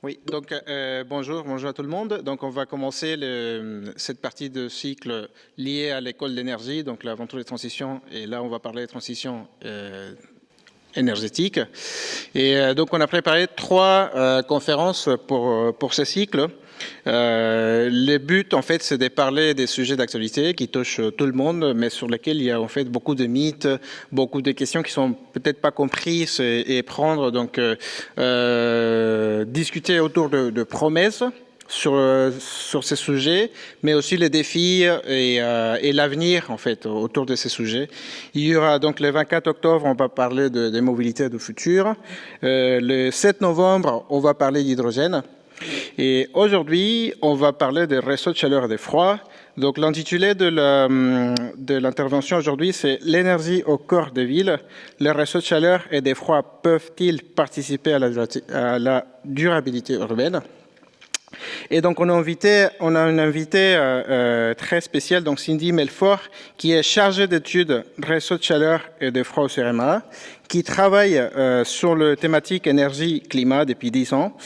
Oui, donc bonjour à tout le monde. Donc on va commencer cette partie de cycle liée à l'école d'énergie, donc l'aventure des transitions. Et là, on va parler de transition énergétique. Et donc on a préparé trois conférences pour ce cycle. Le but, en fait, c'est de parler des sujets d'actualité qui touchent tout le monde, mais sur lesquels il y a en fait beaucoup de mythes, beaucoup de questions qui sont peut-être pas comprises et prendre donc discuter autour de promesses sur ces sujets, mais aussi les défis et l'avenir en fait autour de ces sujets. Il y aura donc le 24 octobre, on va parler des mobilités du futur. Le 7 novembre, on va parler d'hydrogène. Et aujourd'hui, on va parler des réseaux de chaleur et de froid. Donc l'intitulé de l'intervention aujourd'hui, c'est l'énergie au cœur des villes. Les réseaux de chaleur et de froid peuvent-ils participer à la durabilité urbaine? Et donc on a une invitée très spéciale, donc Cindy Melfort, qui est chargée d'études réseaux de chaleur et de froid au CEREMA, qui travaille sur la thématique énergie-climat depuis 10 ans,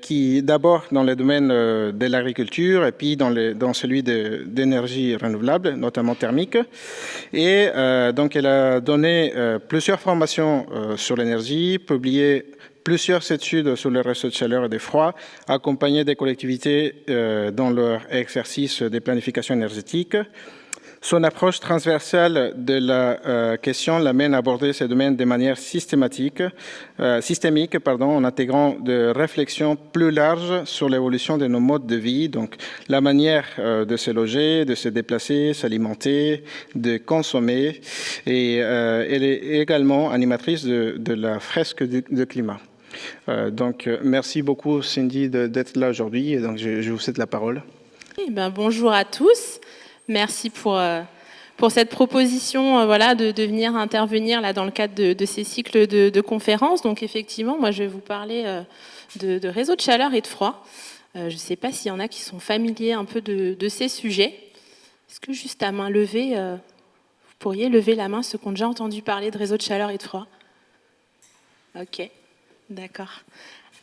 qui d'abord dans le domaine de l'agriculture et puis dans celui d'énergie renouvelable, notamment thermique. Et donc elle a donné plusieurs formations sur l'énergie, publié plusieurs études sur les réseaux de chaleur et de froid, accompagnées des collectivités dans leur exercice de planification énergétique. Son approche transversale de la question l'amène à aborder ces domaines de manière systémique, en intégrant des réflexions plus larges sur l'évolution de nos modes de vie, donc la manière de se loger, de se déplacer, s'alimenter, de consommer. Et elle est également animatrice de la fresque de climat. Donc, merci beaucoup, Cindy, d'être là aujourd'hui. Et donc, je vous cède la parole. Eh ben, bonjour à tous. Merci pour cette proposition voilà, de venir intervenir là, dans le cadre de ces cycles de conférences. Donc, effectivement, moi, je vais vous parler de réseaux de chaleur et de froid. Je ne sais pas s'il y en a qui sont familiers un peu de ces sujets. Est-ce que juste à main levée, vous pourriez lever la main ceux qui ont déjà entendu parler de réseaux de chaleur et de froid? Ok. D'accord.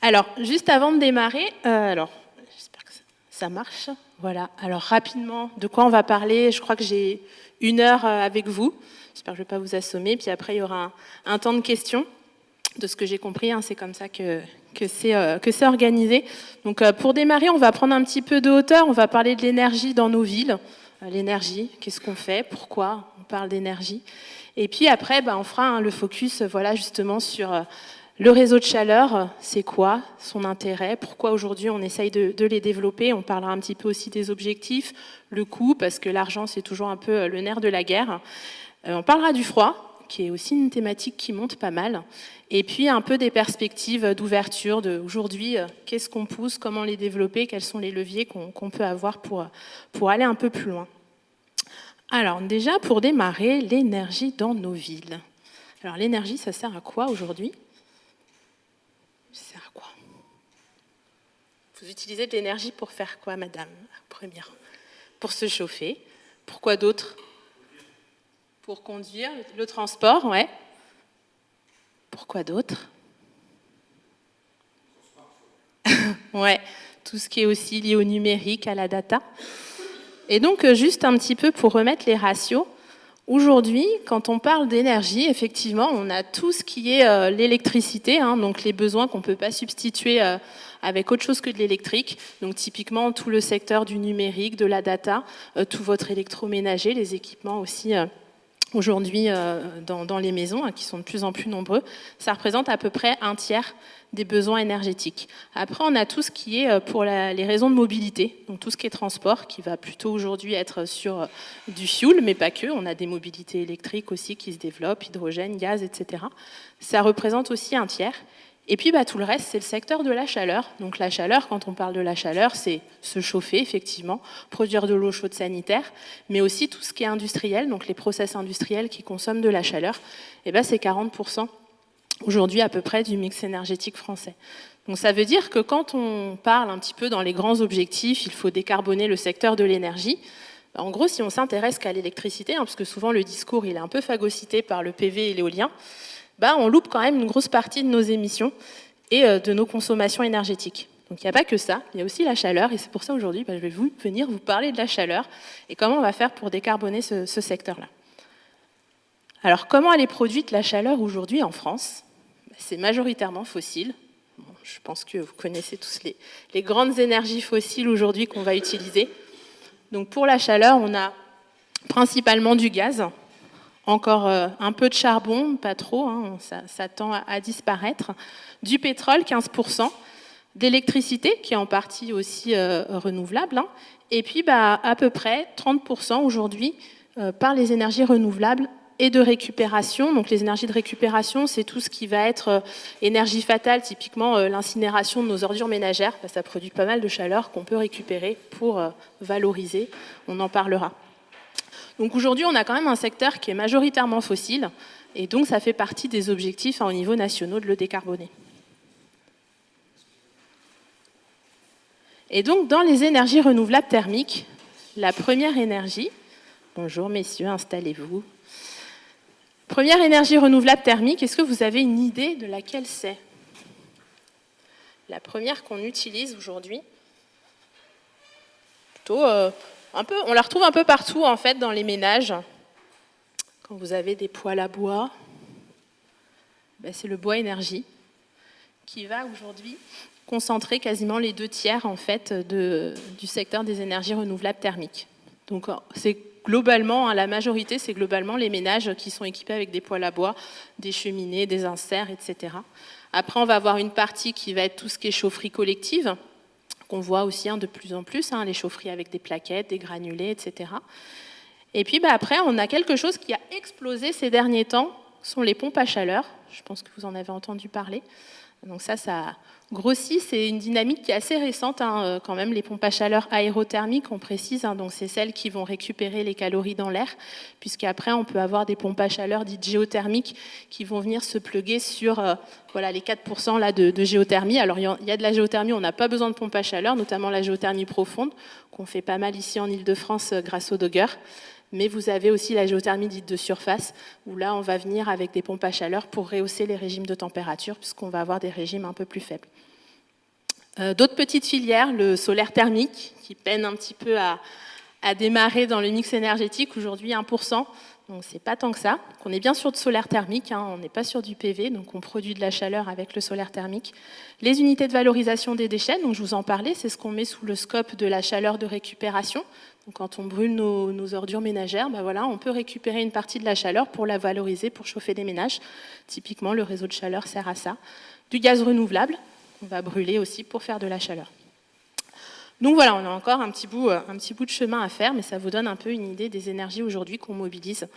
Alors, juste avant de démarrer, j'espère que ça marche. Voilà. Alors, rapidement, de quoi on va parler? Je crois que j'ai 1 heure avec vous. J'espère que je ne vais pas vous assommer. Puis après, il y aura un temps de questions. De ce que j'ai compris, hein, c'est comme ça que c'est organisé. Donc, pour démarrer, on va prendre un petit peu de hauteur. On va parler de l'énergie dans nos villes. L'énergie, qu'est-ce qu'on fait? Pourquoi on parle d'énergie? Et puis après, on fera le focus, voilà, justement, sur le réseau de chaleur, c'est quoi son intérêt? Pourquoi aujourd'hui on essaye de les développer? On parlera un petit peu aussi des objectifs, le coût, parce que l'argent c'est toujours un peu le nerf de la guerre. On parlera du froid, qui est aussi une thématique qui monte pas mal. Et puis un peu des perspectives d'ouverture d'aujourd'hui, qu'est-ce qu'on pousse, comment les développer, quels sont les leviers qu'on peut avoir pour aller un peu plus loin. Alors déjà, pour démarrer, l'énergie dans nos villes. Alors l'énergie, ça sert à quoi aujourd'hui? Ça sert à quoi? Vous utilisez de l'énergie pour faire quoi, madame? Première. Pour se chauffer. Pourquoi d'autre? Pour conduire, le transport, ouais. Pourquoi d'autre? Ouais, tout ce qui est aussi lié au numérique, à la data. Et donc, juste un petit peu pour remettre les ratios. Aujourd'hui, quand on parle d'énergie, effectivement, on a tout ce qui est l'électricité, donc les besoins qu'on ne peut pas substituer avec autre chose que de l'électrique. Donc typiquement, tout le secteur du numérique, de la data, tout votre électroménager, les équipements aussi aujourd'hui dans les maisons, qui sont de plus en plus nombreux. Ça représente à peu près 1/3 des besoins énergétiques. Après, on a tout ce qui est pour les raisons de mobilité, donc tout ce qui est transport, qui va plutôt aujourd'hui être sur du fioul, mais pas que. On a des mobilités électriques aussi qui se développent, hydrogène, gaz, etc. Ça représente aussi 1/3. Et puis tout le reste, c'est le secteur de la chaleur. Donc la chaleur, quand on parle de la chaleur, c'est se chauffer, effectivement, produire de l'eau chaude sanitaire, mais aussi tout ce qui est industriel, donc les process industriels qui consomment de la chaleur, c'est 40% aujourd'hui à peu près du mix énergétique français. Donc ça veut dire que quand on parle un petit peu dans les grands objectifs, il faut décarboner le secteur de l'énergie. En gros, si on s'intéresse qu'à l'électricité, parce que souvent le discours il est un peu phagocyté par le PV et l'éolien, on loupe quand même une grosse partie de nos émissions. et de nos consommations énergétiques. Donc il n'y a pas que ça, il y a aussi la chaleur, et c'est pour ça aujourd'hui, je vais venir vous parler de la chaleur et comment on va faire pour décarboner ce secteur-là. Alors comment elle est produite la chaleur aujourd'hui en France? C'est majoritairement fossile. Bon, je pense que vous connaissez tous les grandes énergies fossiles aujourd'hui qu'on va utiliser. Donc pour la chaleur, on a principalement du gaz, encore un peu de charbon, pas trop, hein, ça tend à disparaître, du pétrole, 15%, d'électricité, qui est en partie aussi renouvelable, hein, et puis à peu près 30% aujourd'hui par les énergies renouvelables et de récupération. Donc les énergies de récupération, c'est tout ce qui va être énergie fatale, typiquement l'incinération de nos ordures ménagères. Ça produit pas mal de chaleur qu'on peut récupérer pour valoriser, on en parlera. Donc aujourd'hui, on a quand même un secteur qui est majoritairement fossile, et donc ça fait partie des objectifs au niveau national de le décarboner. Et donc dans les énergies renouvelables thermiques, la première énergie, bonjour messieurs, installez-vous. Première énergie renouvelable thermique, est-ce que vous avez une idée de laquelle c'est? La première qu'on utilise aujourd'hui, plutôt on la retrouve un peu partout en fait dans les ménages. Quand vous avez des poêles à bois, c'est le bois énergie qui va aujourd'hui concentrer quasiment les 2/3 en fait du secteur des énergies renouvelables thermiques. Donc c'est globalement, la majorité, c'est globalement les ménages qui sont équipés avec des poêles à bois, des cheminées, des inserts, etc. Après, on va avoir une partie qui va être tout ce qui est chaufferie collective, qu'on voit aussi de plus en plus, les chaufferies avec des plaquettes, des granulés, etc. Et puis après, on a quelque chose qui a explosé ces derniers temps, sont les pompes à chaleur. Je pense que vous en avez entendu parler. Donc ça grossit, c'est une dynamique qui est assez récente quand même, les pompes à chaleur aérothermiques, on précise, donc c'est celles qui vont récupérer les calories dans l'air, puisqu'après on peut avoir des pompes à chaleur dites géothermiques qui vont venir se pluguer sur les 4% là, de géothermie. Alors il y a de la géothermie, on n'a pas besoin de pompes à chaleur, notamment la géothermie profonde, qu'on fait pas mal ici en Ile-de-France grâce au Dogger. Mais vous avez aussi la géothermie dite de surface, où là, on va venir avec des pompes à chaleur pour rehausser les régimes de température, puisqu'on va avoir des régimes un peu plus faibles. D'autres petites filières, le solaire thermique, qui peine un petit peu à démarrer dans le mix énergétique, aujourd'hui 1%, donc c'est pas tant que ça. On est bien sûr de solaire thermique, on n'est pas sur du PV, donc on produit de la chaleur avec le solaire thermique. Les unités de valorisation des déchets, donc je vous en parlais, c'est ce qu'on met sous le scope de la chaleur de récupération. Donc quand on brûle nos ordures ménagères, on peut récupérer une partie de la chaleur pour la valoriser, pour chauffer des ménages. Typiquement, le réseau de chaleur sert à ça. Du gaz renouvelable, on va brûler aussi pour faire de la chaleur. Donc voilà, on a encore un petit bout de chemin à faire, mais ça vous donne un peu une idée des énergies aujourd'hui qu'on mobilise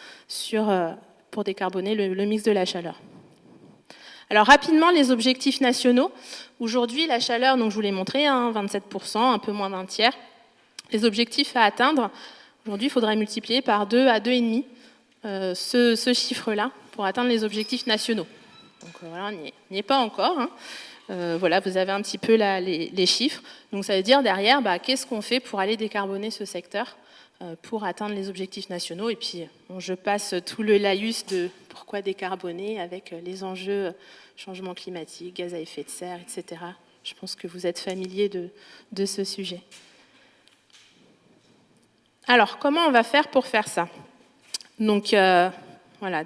pour décarboner le mix de la chaleur. Alors rapidement, les objectifs nationaux. Aujourd'hui, la chaleur, donc je vous l'ai montré, 27%, un peu moins d'un tiers. Les objectifs à atteindre, aujourd'hui, il faudrait multiplier par 2 à 2,5 ce chiffre-là pour atteindre les objectifs nationaux. Donc voilà, on n'y est pas encore. Vous avez un petit peu là, les chiffres. Donc ça veut dire derrière, qu'est-ce qu'on fait pour aller décarboner ce secteur pour atteindre les objectifs nationaux. Et puis, je passe tout le laïus de pourquoi décarboner avec les enjeux changement climatique, gaz à effet de serre, etc. Je pense que vous êtes familiers de ce sujet. Alors, comment on va faire pour faire ça? Donc,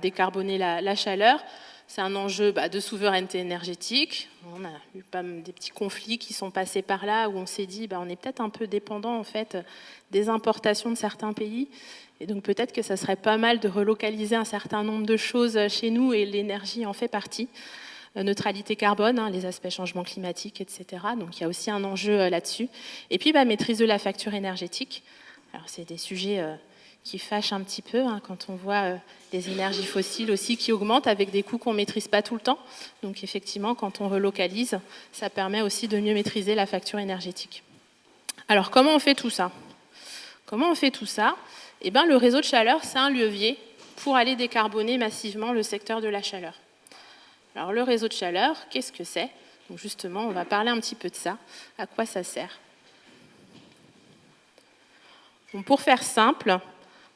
décarboner la chaleur, c'est un enjeu de souveraineté énergétique. On a eu des petits conflits qui sont passés par là, où on s'est dit on est peut-être un peu dépendant en fait, des importations de certains pays. Et donc peut-être que ça serait pas mal de relocaliser un certain nombre de choses chez nous, et l'énergie en fait partie. Neutralité carbone, les aspects changement climatique, etc. Donc il y a aussi un enjeu là-dessus. Et puis maîtrise de la facture énergétique. Alors c'est des sujets qui fâchent un petit peu quand on voit les énergies fossiles aussi qui augmentent avec des coûts qu'on ne maîtrise pas tout le temps. Donc effectivement, quand on relocalise, ça permet aussi de mieux maîtriser la facture énergétique. Alors comment on fait tout ça? Le réseau de chaleur, c'est un levier pour aller décarboner massivement le secteur de la chaleur. Alors le réseau de chaleur, qu'est-ce que c'est? Donc justement, on va parler un petit peu de ça. À quoi ça sert? Donc pour faire simple,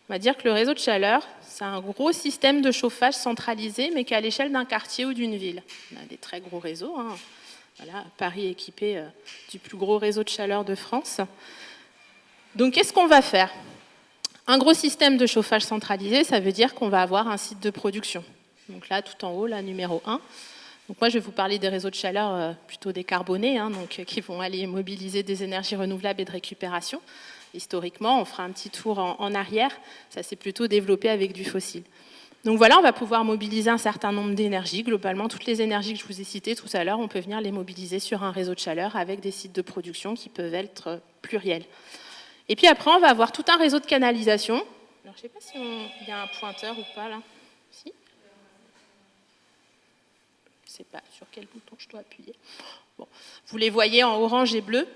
on va dire que le réseau de chaleur, c'est un gros système de chauffage centralisé, mais qui est à l'échelle d'un quartier ou d'une ville. On a des très gros réseaux, Voilà, Paris équipé du plus gros réseau de chaleur de France. Donc, qu'est-ce qu'on va faire? Un gros système de chauffage centralisé, ça veut dire qu'on va avoir un site de production. Donc là, tout en haut, là, numéro 1. Donc moi, je vais vous parler des réseaux de chaleur plutôt décarbonés, donc, qui vont aller mobiliser des énergies renouvelables et de récupération. Historiquement, on fera un petit tour en arrière. Ça s'est plutôt développé avec du fossile. Donc voilà, on va pouvoir mobiliser un certain nombre d'énergies. Globalement, toutes les énergies que je vous ai citées tout à l'heure, on peut venir les mobiliser sur un réseau de chaleur avec des sites de production qui peuvent être pluriels. Et puis après, on va avoir tout un réseau de canalisation. Alors, je ne sais pas s'il y a un pointeur ou pas, là. Si ? Je ne sais pas sur quel bouton je dois appuyer. Bon. Vous les voyez en orange et bleu.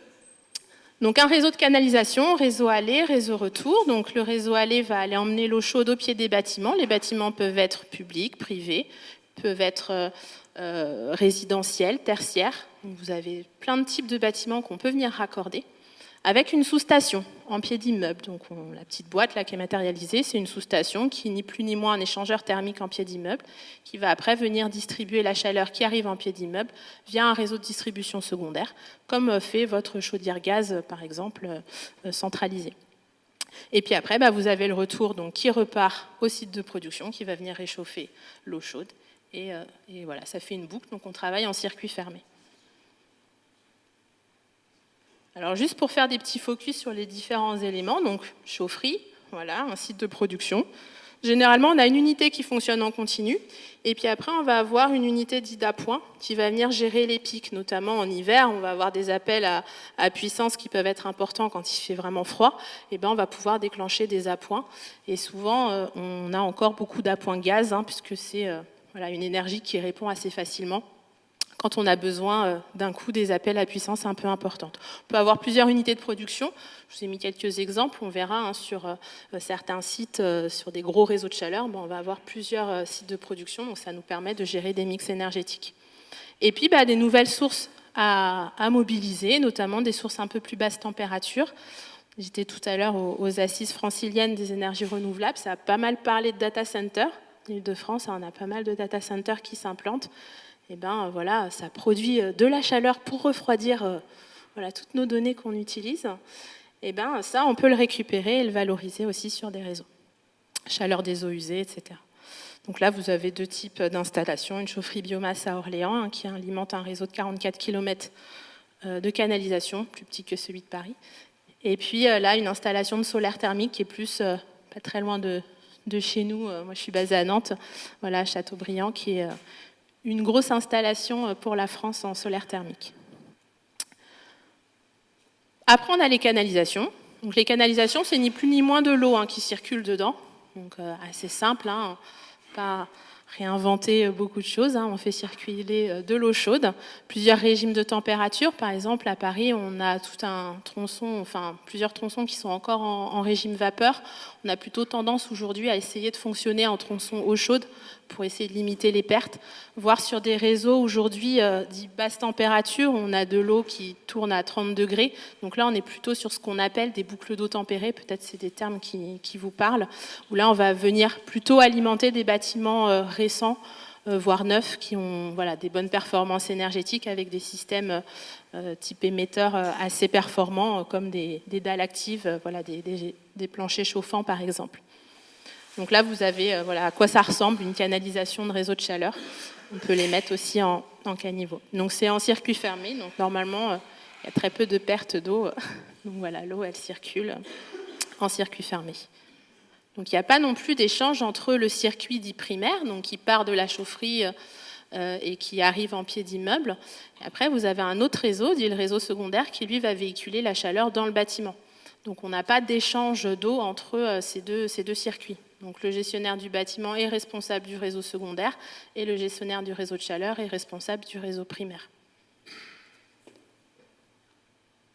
Donc, un réseau de canalisation, réseau aller, réseau retour. Donc, le réseau aller va aller emmener l'eau chaude au pied des bâtiments. Les bâtiments peuvent être publics, privés, peuvent être résidentiels, tertiaires. Donc, vous avez plein de types de bâtiments qu'on peut venir raccorder, avec une sous-station en pied d'immeuble. Donc la petite boîte là qui est matérialisée, c'est une sous-station qui n'est ni plus ni moins un échangeur thermique en pied d'immeuble, qui va après venir distribuer la chaleur qui arrive en pied d'immeuble via un réseau de distribution secondaire, comme fait votre chaudière gaz, par exemple, centralisée. Et puis après, vous avez le retour donc, qui repart au site de production, qui va venir réchauffer l'eau chaude. Et voilà, ça fait une boucle, donc on travaille en circuit fermé. Alors juste pour faire des petits focus sur les différents éléments, donc chaufferie, voilà, un site de production. Généralement, on a une unité qui fonctionne en continu, et puis après, on va avoir une unité dite d'appoint qui va venir gérer les pics, notamment en hiver. On va avoir des appels à puissance qui peuvent être importants quand il fait vraiment froid. Et on va pouvoir déclencher des appoints. Et souvent, on a encore beaucoup d'appoints gaz, puisque c'est une énergie qui répond assez facilement quand on a besoin d'un coup des appels à puissance un peu importantes. On peut avoir plusieurs unités de production. Je vous ai mis quelques exemples. On verra sur certains sites, sur des gros réseaux de chaleur, on va avoir plusieurs sites de production. Donc ça nous permet de gérer des mix énergétiques. Et puis des nouvelles sources à mobiliser, notamment des sources un peu plus basse température. J'étais tout à l'heure aux assises franciliennes des énergies renouvelables. Ça a pas mal parlé de data centers. En Île-de-France, on a pas mal de data centers qui s'implantent. Et voilà, ça produit de la chaleur pour refroidir toutes nos données qu'on utilise. Et ça, on peut le récupérer et le valoriser aussi sur des réseaux. Chaleur des eaux usées, etc. Donc là, vous avez deux types d'installations. Une chaufferie biomasse à Orléans, qui alimente un réseau de 44 km de canalisation, plus petit que celui de Paris. Et puis là, une installation de solaire thermique qui est plus pas très loin de chez nous. Moi, je suis basée à Nantes, voilà, à Châteaubriand, qui est une grosse installation pour la France en solaire thermique. Après, on a les canalisations. Donc, les canalisations, c'est ni plus ni moins de l'eau qui circule dedans. Donc, assez simple, pas réinventer beaucoup de choses. On fait circuler de l'eau chaude. Plusieurs régimes de température. Par exemple, à Paris, on a tout un tronçon, plusieurs tronçons qui sont encore en régime vapeur. On a plutôt tendance aujourd'hui à essayer de fonctionner en tronçon eau chaude pour essayer de limiter les pertes. Voire sur des réseaux aujourd'hui dits basse température, on a de l'eau qui tourne à 30 degrés. Donc là, on est plutôt sur ce qu'on appelle des boucles d'eau tempérées. Peut-être c'est des termes qui vous parlent. Où là, on va venir plutôt alimenter des bâtiments récents, voire neufs, qui ont des bonnes performances énergétiques avec des systèmes type émetteurs assez performants, comme des dalles actives, des planchers chauffants, par exemple. Donc là, vous avez à quoi ça ressemble, une canalisation de réseau de chaleur. On peut les mettre aussi en caniveau. Donc c'est en circuit fermé, donc normalement, il y a très peu de pertes d'eau. Donc voilà, l'eau, elle circule en circuit fermé. Donc il n'y a pas non plus d'échange entre le circuit dit primaire, donc qui part de la chaufferie et qui arrive en pied d'immeuble. Et après, vous avez un autre réseau, dit le réseau secondaire, qui lui va véhiculer la chaleur dans le bâtiment. Donc on n'a pas d'échange d'eau entre ces deux circuits. Donc le gestionnaire du bâtiment est responsable du réseau secondaire et le gestionnaire du réseau de chaleur est responsable du réseau primaire.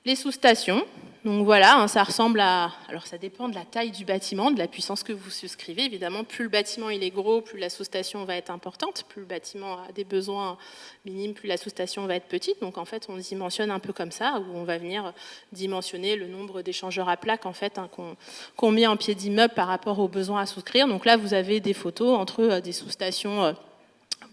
Les sous-stations, donc voilà, ça ressemble à... Alors ça dépend de la taille du bâtiment, de la puissance que vous souscrivez. Évidemment, plus le bâtiment il est gros, plus la sous-station va être importante. Plus le bâtiment a des besoins minimes, plus la sous-station va être petite. Donc en fait, on dimensionne un peu comme ça, où on va venir dimensionner le nombre d'échangeurs à plaques en fait, qu'on met en pied d'immeuble par rapport aux besoins à souscrire. Donc là, vous avez des photos entre des sous-stations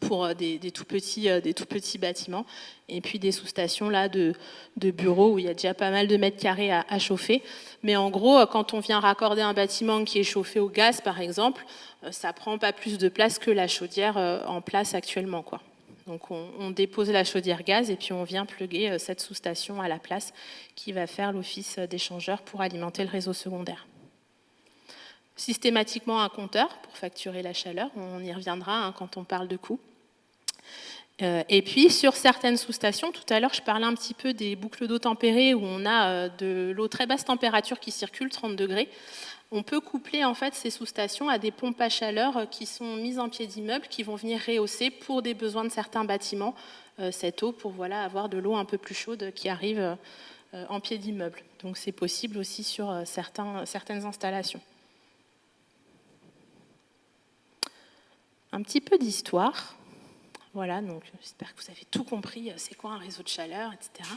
pour des tout petits bâtiments, et puis des sous-stations là de bureaux où il y a déjà pas mal de mètres carrés à chauffer. Mais en gros, quand on vient raccorder un bâtiment qui est chauffé au gaz, par exemple, ça prend pas plus de place que la chaudière en place actuellement, quoi. Donc on dépose la chaudière gaz et puis on vient plugger cette sous-station à la place qui va faire l'office d'échangeur pour alimenter le réseau secondaire. Systématiquement un compteur pour facturer la chaleur, on y reviendra quand on parle de coûts. Et puis sur certaines sous-stations, tout à l'heure je parlais un petit peu des boucles d'eau tempérées où on a de l'eau très basse température qui circule, 30 degrés. On peut coupler en fait ces sous-stations à des pompes à chaleur qui sont mises en pied d'immeuble, qui vont venir rehausser pour des besoins de certains bâtiments cette eau pour avoir de l'eau un peu plus chaude qui arrive en pied d'immeuble. Donc c'est possible aussi sur certaines installations. Un petit peu d'histoire. Voilà, donc j'espère que vous avez tout compris, c'est quoi un réseau de chaleur, etc.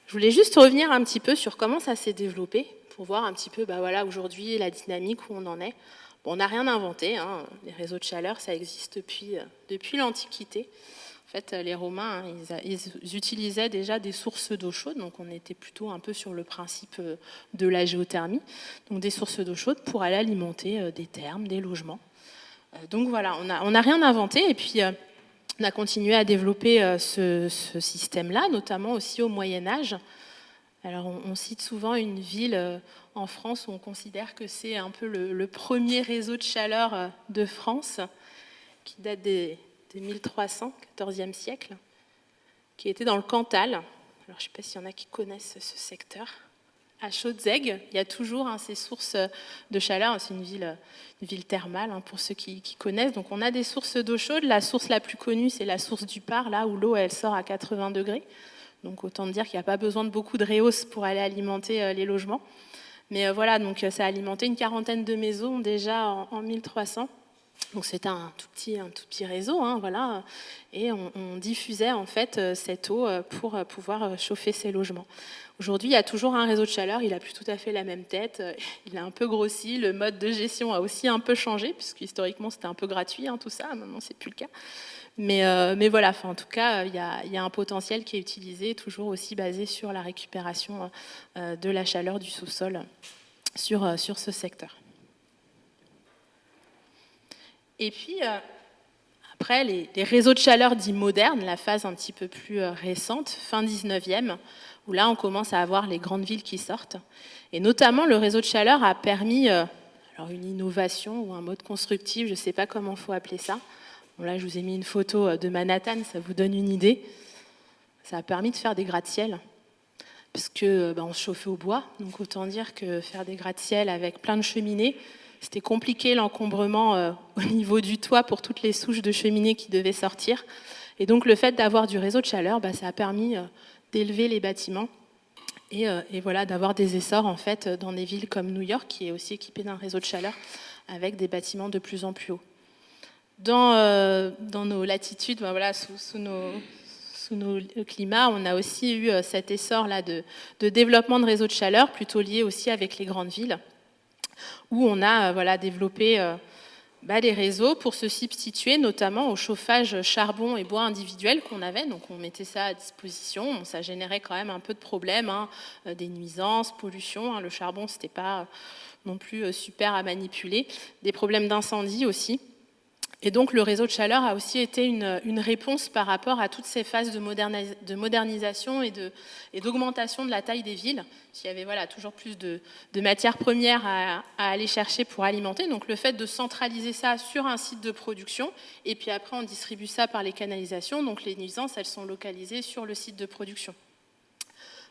Je voulais juste revenir un petit peu sur comment ça s'est développé, pour voir un petit peu aujourd'hui la dynamique où on en est. Bon, on n'a rien inventé, hein. Les réseaux de chaleur, ça existe depuis l'Antiquité. En fait, les Romains, ils utilisaient déjà des sources d'eau chaude, donc on était plutôt un peu sur le principe de la géothermie, donc des sources d'eau chaude pour aller alimenter des thermes, des logements. Donc voilà, on n'a rien inventé, et puis on a continué à développer ce système-là, notamment aussi au Moyen-Âge. Alors on cite souvent une ville en France où on considère que c'est un peu le premier réseau de chaleur de France, qui date des 1300, 14e siècle, qui était dans le Cantal. Alors je ne sais pas s'il y en a qui connaissent ce secteur. À Chaudzègue, il y a toujours ces sources de chaleur. C'est une ville thermale, pour ceux qui connaissent. Donc on a des sources d'eau chaude. La source la plus connue, c'est la source du Par, là où l'eau elle sort à 80 degrés. Donc autant dire qu'il n'y a pas besoin de beaucoup de réhausse pour aller alimenter les logements. Mais voilà, donc ça a alimenté une quarantaine de maisons déjà en 1300. Donc c'était un tout petit réseau, voilà, et on diffusait en fait cette eau pour pouvoir chauffer ces logements. Aujourd'hui, il y a toujours un réseau de chaleur, il n'a plus tout à fait la même tête, il a un peu grossi, le mode de gestion a aussi un peu changé, puisque historiquement c'était un peu gratuit tout ça, maintenant c'est plus le cas. Mais voilà, en tout cas, il y a un potentiel qui est utilisé, toujours aussi basé sur la récupération de la chaleur du sous-sol sur ce secteur. Et puis, après, les réseaux de chaleur dits modernes, la phase un petit peu plus récente, fin 19e, où là, on commence à avoir les grandes villes qui sortent. Et notamment, le réseau de chaleur a permis une innovation ou un mode constructif, je ne sais pas comment il faut appeler ça. Bon, là, je vous ai mis une photo de Manhattan, ça vous donne une idée. Ça a permis de faire des gratte-ciel, parce qu'on se chauffait au bois. Donc, autant dire que faire des gratte-ciel avec plein de cheminées, c'était compliqué l'encombrement au niveau du toit pour toutes les souches de cheminées qui devaient sortir. Et donc le fait d'avoir du réseau de chaleur, ça a permis d'élever les bâtiments et voilà, d'avoir des essors en fait dans des villes comme New York, qui est aussi équipée d'un réseau de chaleur avec des bâtiments de plus en plus hauts. Dans nos latitudes, voilà, sous nos climats, on a aussi eu cet essor là de développement de réseaux de chaleur, plutôt lié aussi avec les grandes villes, où on a développé des réseaux pour se substituer notamment au chauffage charbon et bois individuel qu'on avait. Donc on mettait ça à disposition. Ça générait quand même un peu de problèmes, des nuisances, pollution. Le charbon, c'était pas non plus super à manipuler. Des problèmes d'incendie aussi. Et donc le réseau de chaleur a aussi été une réponse par rapport à toutes ces phases de modernisation et d'augmentation de la taille des villes. Il y avait toujours plus de matières premières à aller chercher pour alimenter. Donc le fait de centraliser ça sur un site de production, et puis après on distribue ça par les canalisations. Donc les nuisances, elles sont localisées sur le site de production.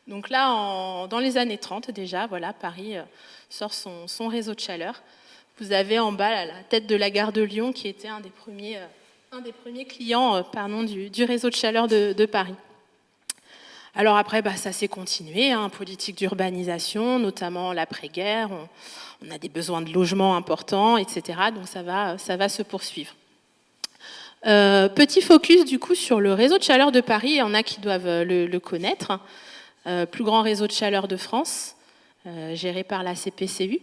Donc là, dans les années 30 déjà, Paris sort son réseau de chaleur. Vous avez en bas la tête de la gare de Lyon qui était un des premiers clients du réseau de chaleur de Paris. Alors après, ça s'est continué, politique d'urbanisation, notamment l'après-guerre. On a des besoins de logement importants, etc. Donc ça va se poursuivre. Petit focus du coup sur le réseau de chaleur de Paris. Il y en a qui doivent le connaître. Plus grand réseau de chaleur de France, géré par la CPCU.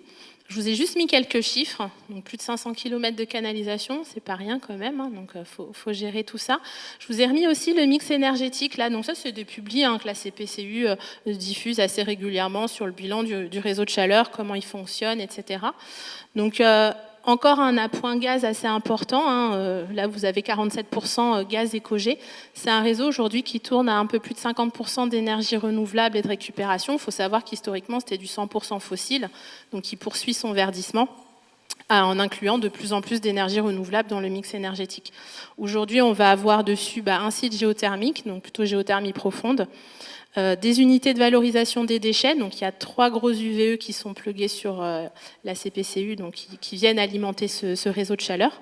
Je vous ai juste mis quelques chiffres, donc plus de 500 km de canalisation, c'est pas rien quand même, hein, donc faut gérer tout ça. Je vous ai remis aussi le mix énergétique, là, donc ça c'est des publis que la CPCU diffuse assez régulièrement sur le bilan du réseau de chaleur, comment il fonctionne, etc. Donc encore un appoint gaz assez important, là vous avez 47% gaz écogé. C'est un réseau aujourd'hui qui tourne à un peu plus de 50% d'énergie renouvelable et de récupération. Il faut savoir qu'historiquement c'était du 100% fossile, donc qui poursuit son verdissement en incluant de plus en plus d'énergie renouvelable dans le mix énergétique. Aujourd'hui on va avoir dessus un site géothermique, donc plutôt géothermie profonde, des unités de valorisation des déchets, donc il y a 3 gros UVE qui sont plugués sur la CPCU, donc qui viennent alimenter ce réseau de chaleur.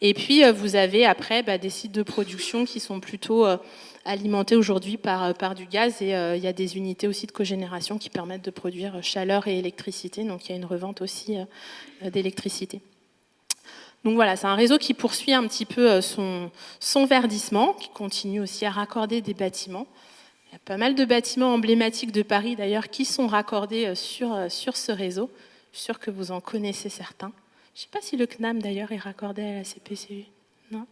Et puis vous avez après des sites de production qui sont plutôt alimentés aujourd'hui par du gaz, et il y a des unités aussi de cogénération qui permettent de produire chaleur et électricité, donc il y a une revente aussi d'électricité. Donc voilà, c'est un réseau qui poursuit un petit peu son verdissement, qui continue aussi à raccorder des bâtiments. Il y a pas mal de bâtiments emblématiques de Paris, d'ailleurs, qui sont raccordés sur ce réseau. Je suis sûre que vous en connaissez certains. Je ne sais pas si le CNAM, d'ailleurs, est raccordé à la CPCU. Non ?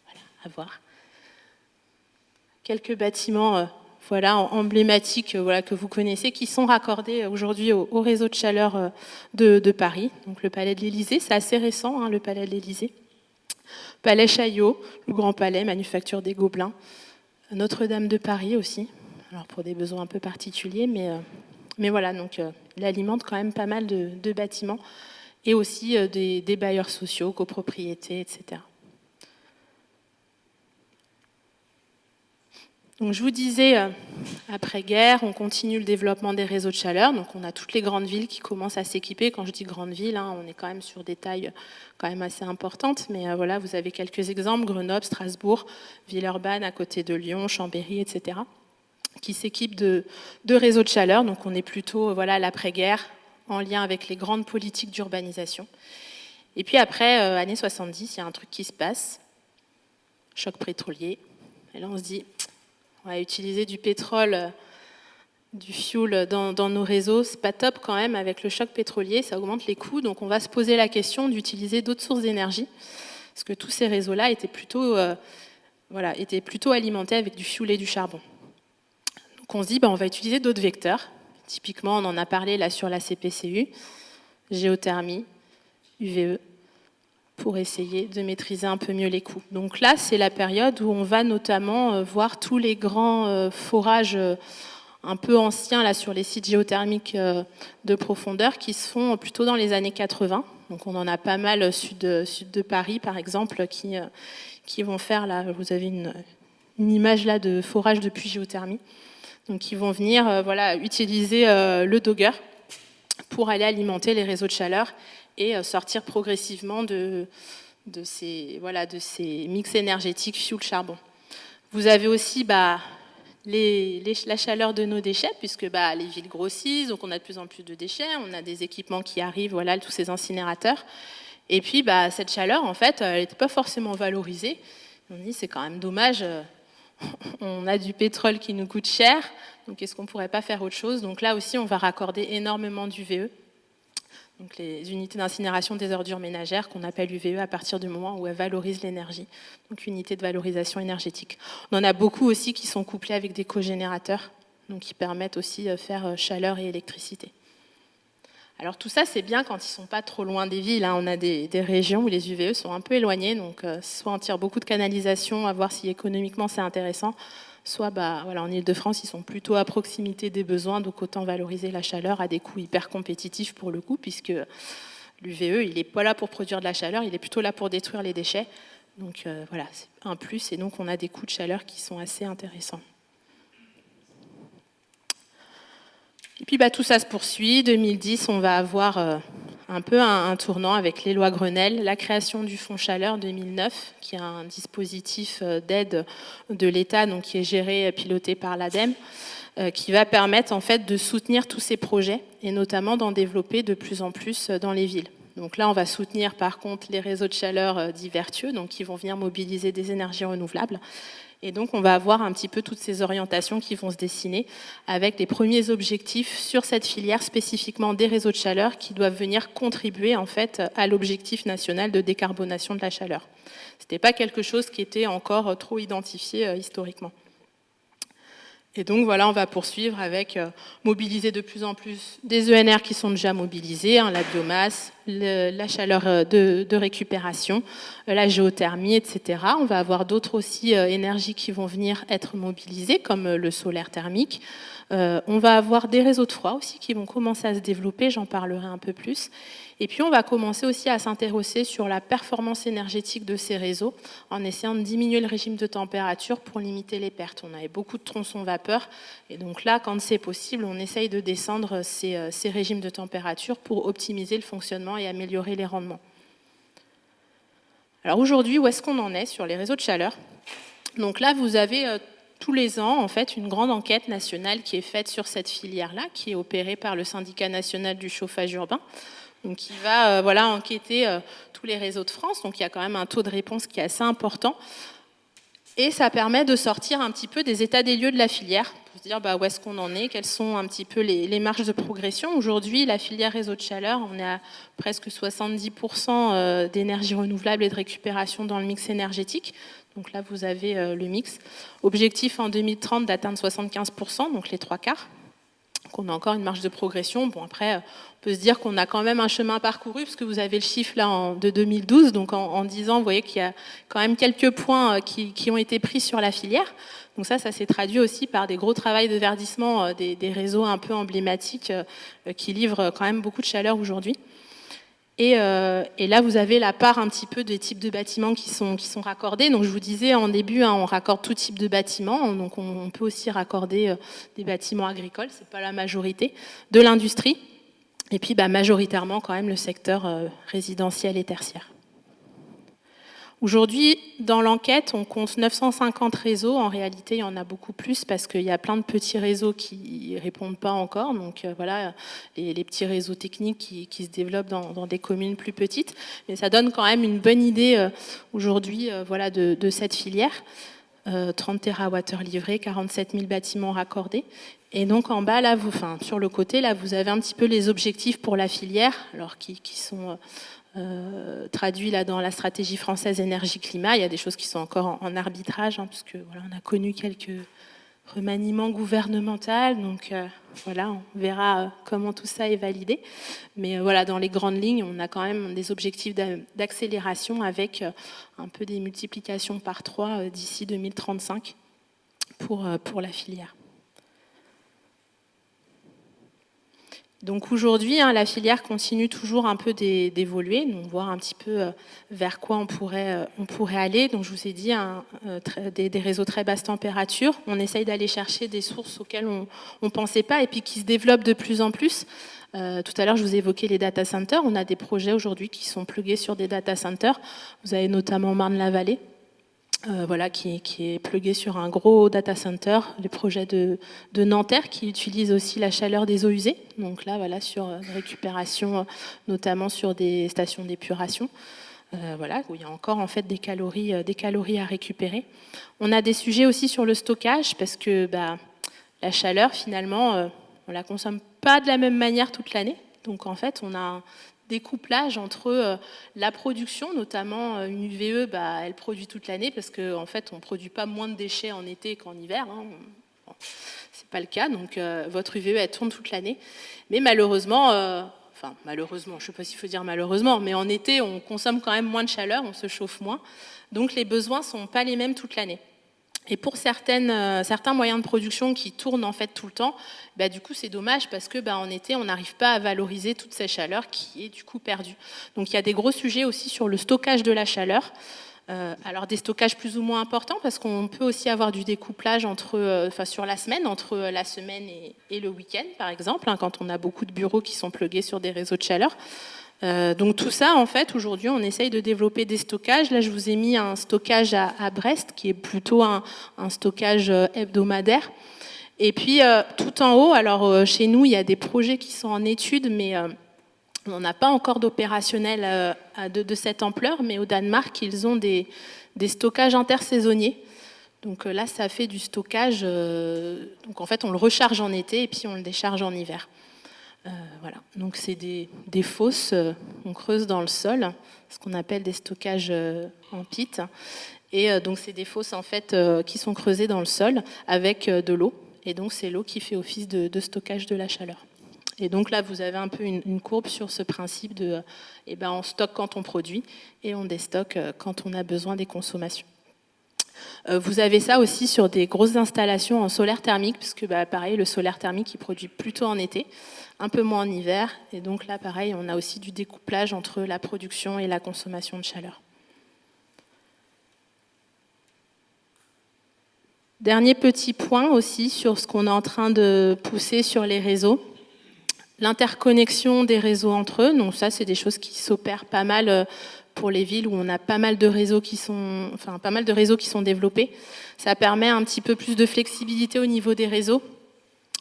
Voilà, à voir. Quelques bâtiments emblématiques que vous connaissez, qui sont raccordés aujourd'hui au réseau de chaleur de Paris. Donc le Palais de l'Élysée, c'est assez récent, le Palais de l'Élysée. Palais Chaillot, le Grand Palais, Manufacture des Gobelins. Notre-Dame de Paris aussi, alors pour des besoins un peu particuliers, mais voilà, donc il alimente quand même pas mal de bâtiments, et aussi des bailleurs sociaux, copropriétés, etc. Donc je vous disais, après-guerre, on continue le développement des réseaux de chaleur. Donc on a toutes les grandes villes qui commencent à s'équiper. Quand je dis grandes villes, on est quand même sur des tailles quand même assez importantes. Mais voilà, vous avez quelques exemples, Grenoble, Strasbourg, Villeurbanne à côté de Lyon, Chambéry, etc., qui s'équipent de réseaux de chaleur. Donc on est plutôt à l'après-guerre, en lien avec les grandes politiques d'urbanisation. Et puis après, années 70, il y a un truc qui se passe, choc pétrolier. Et là on se dit, on va utiliser du pétrole, du fuel dans nos réseaux, c'est pas top quand même. Avec le choc pétrolier, ça augmente les coûts, donc on va se poser la question d'utiliser d'autres sources d'énergie, parce que tous ces réseaux-là étaient plutôt alimentés avec du fuel et du charbon. Donc on se dit, on va utiliser d'autres vecteurs. Typiquement, on en a parlé là sur la CPCU, géothermie, UVE, pour essayer de maîtriser un peu mieux les coûts. Donc là, c'est la période où on va notamment voir tous les grands forages un peu anciens là, sur les sites géothermiques de profondeur qui se font plutôt dans les années 80. Donc on en a pas mal sud de Paris, par exemple, qui vont faire, là, vous avez une image là de forage de puits géothermie. Donc ils vont venir utiliser le Dogger pour aller alimenter les réseaux de chaleur et sortir progressivement de ces mix énergétiques fuel-charbon. Vous avez aussi la chaleur de nos déchets, puisque les villes grossissent, donc on a de plus en plus de déchets, on a des équipements qui arrivent, tous ces incinérateurs. Et puis cette chaleur, en fait, elle n'était pas forcément valorisée. On dit c'est quand même dommage, on a du pétrole qui nous coûte cher, donc est-ce qu'on ne pourrait pas faire autre chose ? Donc là aussi, on va raccorder énormément d'UVE. Donc les unités d'incinération des ordures ménagères qu'on appelle UVE à partir du moment où elles valorisent l'énergie, donc unité de valorisation énergétique. On en a beaucoup aussi qui sont couplés avec des cogénérateurs, donc qui permettent aussi de faire chaleur et électricité. Alors tout ça, c'est bien quand ils ne sont pas trop loin des villes. On a des régions où les UVE sont un peu éloignés, donc soit on tire beaucoup de canalisation à voir si économiquement c'est intéressant, soit en Ile-de-France, ils sont plutôt à proximité des besoins, donc autant valoriser la chaleur à des coûts hyper compétitifs pour le coup, puisque l'UVE, il n'est pas là pour produire de la chaleur, il est plutôt là pour détruire les déchets. Donc c'est un plus, et donc on a des coûts de chaleur qui sont assez intéressants. Et puis tout ça se poursuit. 2010, on va avoir un peu un tournant avec les lois Grenelle, la création du Fonds Chaleur 2009, qui est un dispositif d'aide de l'État, donc qui est géré et piloté par l'ADEME, qui va permettre en fait de soutenir tous ces projets et notamment d'en développer de plus en plus dans les villes. Donc là, on va soutenir par contre les réseaux de chaleur dits vertueux, donc qui vont venir mobiliser des énergies renouvelables. Et donc, on va avoir un petit peu toutes ces orientations qui vont se dessiner avec les premiers objectifs sur cette filière, spécifiquement des réseaux de chaleur, qui doivent venir contribuer en fait à l'objectif national de décarbonation de la chaleur. Ce n'était pas quelque chose qui était encore trop identifié historiquement. Et donc voilà, on va poursuivre avec mobiliser de plus en plus des ENR qui sont déjà mobilisés, la biomasse, la chaleur de récupération, la géothermie, etc. On va avoir d'autres aussi énergies qui vont venir être mobilisées, comme le solaire thermique. On va avoir des réseaux de froid aussi qui vont commencer à se développer, j'en parlerai un peu plus. Et puis on va commencer aussi à s'intéresser sur la performance énergétique de ces réseaux en essayant de diminuer le régime de température pour limiter les pertes. On avait beaucoup de tronçons vapeur et donc là, quand c'est possible, on essaye de descendre ces régimes de température pour optimiser le fonctionnement et améliorer les rendements. Alors aujourd'hui, où est-ce qu'on en est sur les réseaux de chaleur? Donc là, vous avez tous les ans, en fait, une grande enquête nationale qui est faite sur cette filière-là, qui est opérée par le Syndicat national du chauffage urbain. Donc, qui va enquêter tous les réseaux de France. Donc, il y a quand même un taux de réponse qui est assez important. Et ça permet de sortir un petit peu des états des lieux de la filière, pour se dire où est-ce qu'on en est, quelles sont un petit peu les marges de progression. Aujourd'hui, la filière réseau de chaleur, on est à presque 70% d'énergie renouvelable et de récupération dans le mix énergétique. Donc là, vous avez le mix. Objectif en 2030 d'atteindre 75%, donc les 3/4. Donc on a encore une marge de progression. Bon, après, on peut se dire qu'on a quand même un chemin parcouru, parce que vous avez le chiffre là de 2012. Donc en 10 ans, vous voyez qu'il y a quand même quelques points qui ont été pris sur la filière. Donc ça s'est traduit aussi par des gros travaux de verdissement des réseaux un peu emblématiques qui livrent quand même beaucoup de chaleur aujourd'hui. Et là, vous avez la part un petit peu des types de bâtiments qui sont raccordés. Donc, je vous disais en début, on raccorde tout type de bâtiments. Donc, on peut aussi raccorder des bâtiments agricoles, c'est pas la majorité, de l'industrie. Et puis, majoritairement, quand même, le secteur résidentiel et tertiaire. Aujourd'hui, dans l'enquête, on compte 950 réseaux. En réalité, il y en a beaucoup plus parce qu'il y a plein de petits réseaux qui ne répondent pas encore. Donc voilà, les petits réseaux techniques qui se développent dans des communes plus petites. Mais ça donne quand même une bonne idée aujourd'hui de cette filière. 30 TWh livrés, 47 000 bâtiments raccordés. Et donc en bas, là, sur le côté, là, vous avez un petit peu les objectifs pour la filière, alors qui sont traduits là dans la stratégie française énergie-climat. Il y a des choses qui sont encore en arbitrage, puisque on a connu quelques remaniements gouvernementaux. Donc on verra comment tout ça est validé. Mais dans les grandes lignes, on a quand même des objectifs d'accélération avec un peu des multiplications par 3 d'ici 2035 pour la filière. Donc aujourd'hui, la filière continue toujours un peu d'évoluer, donc voir un petit peu vers quoi on pourrait aller. Donc je vous ai dit, des réseaux très basse température. On essaye d'aller chercher des sources auxquelles on ne pensait pas et puis qui se développent de plus en plus. Tout à l'heure, je vous ai évoqué les data centers. On a des projets aujourd'hui qui sont plugués sur des data centers. Vous avez notamment Marne-la-Vallée. Qui est plugué sur un gros data center, les projets de Nanterre qui utilisent aussi la chaleur des eaux usées, donc là sur récupération, notamment sur des stations d'épuration, où il y a encore en fait des calories à récupérer. On a des sujets aussi sur le stockage parce que la chaleur finalement on la consomme pas de la même manière toute l'année, donc en fait on a découplage entre la production, notamment une UVE, elle produit toute l'année parce qu'en fait, on ne produit pas moins de déchets en été qu'en hiver. C'est pas le cas, donc votre UVE, elle tourne toute l'année. Mais malheureusement, je ne sais pas s'il faut dire malheureusement, mais en été, on consomme quand même moins de chaleur, on se chauffe moins. Donc les besoins ne sont pas les mêmes toute l'année. Et pour certains moyens de production qui tournent en fait tout le temps, du coup c'est dommage parce que en été on n'arrive pas à valoriser toute cette chaleur qui est du coup perdue. Donc il y a des gros sujets aussi sur le stockage de la chaleur. Alors des stockages plus ou moins importants parce qu'on peut aussi avoir du découplage sur la semaine, entre la semaine et le week-end par exemple, quand on a beaucoup de bureaux qui sont plugués sur des réseaux de chaleur. Donc tout ça, en fait, aujourd'hui, on essaye de développer des stockages. Là, je vous ai mis un stockage à Brest, qui est plutôt un stockage hebdomadaire. Et puis, tout en haut, alors chez nous, il y a des projets qui sont en étude, mais On n'en a pas encore d'opérationnel de cette ampleur, mais au Danemark, ils ont des stockages intersaisonniers. Donc là, ça fait du stockage. Donc en fait, on le recharge en été et puis on le décharge en hiver. Voilà. Donc c'est des fosses qu'on creuse dans le sol, ce qu'on appelle des stockages en pit. Et donc c'est des fosses en fait qui sont creusées dans le sol avec de l'eau. Et donc c'est l'eau qui fait office de stockage de la chaleur. Et donc là, vous avez un peu une courbe sur ce principe de, on stocke quand on produit et on déstocke quand on a besoin des consommations. Vous avez ça aussi sur des grosses installations en solaire thermique, puisque pareil, le solaire thermique, il produit plutôt en été, un peu moins en hiver. Et donc là, pareil, on a aussi du découplage entre la production et la consommation de chaleur. Dernier petit point aussi sur ce qu'on est en train de pousser sur les réseaux. L'interconnexion des réseaux entre eux, donc ça c'est des choses qui s'opèrent pas mal pour les villes où on a pas mal de réseaux qui sont, développés. Ça permet un petit peu plus de flexibilité au niveau des réseaux,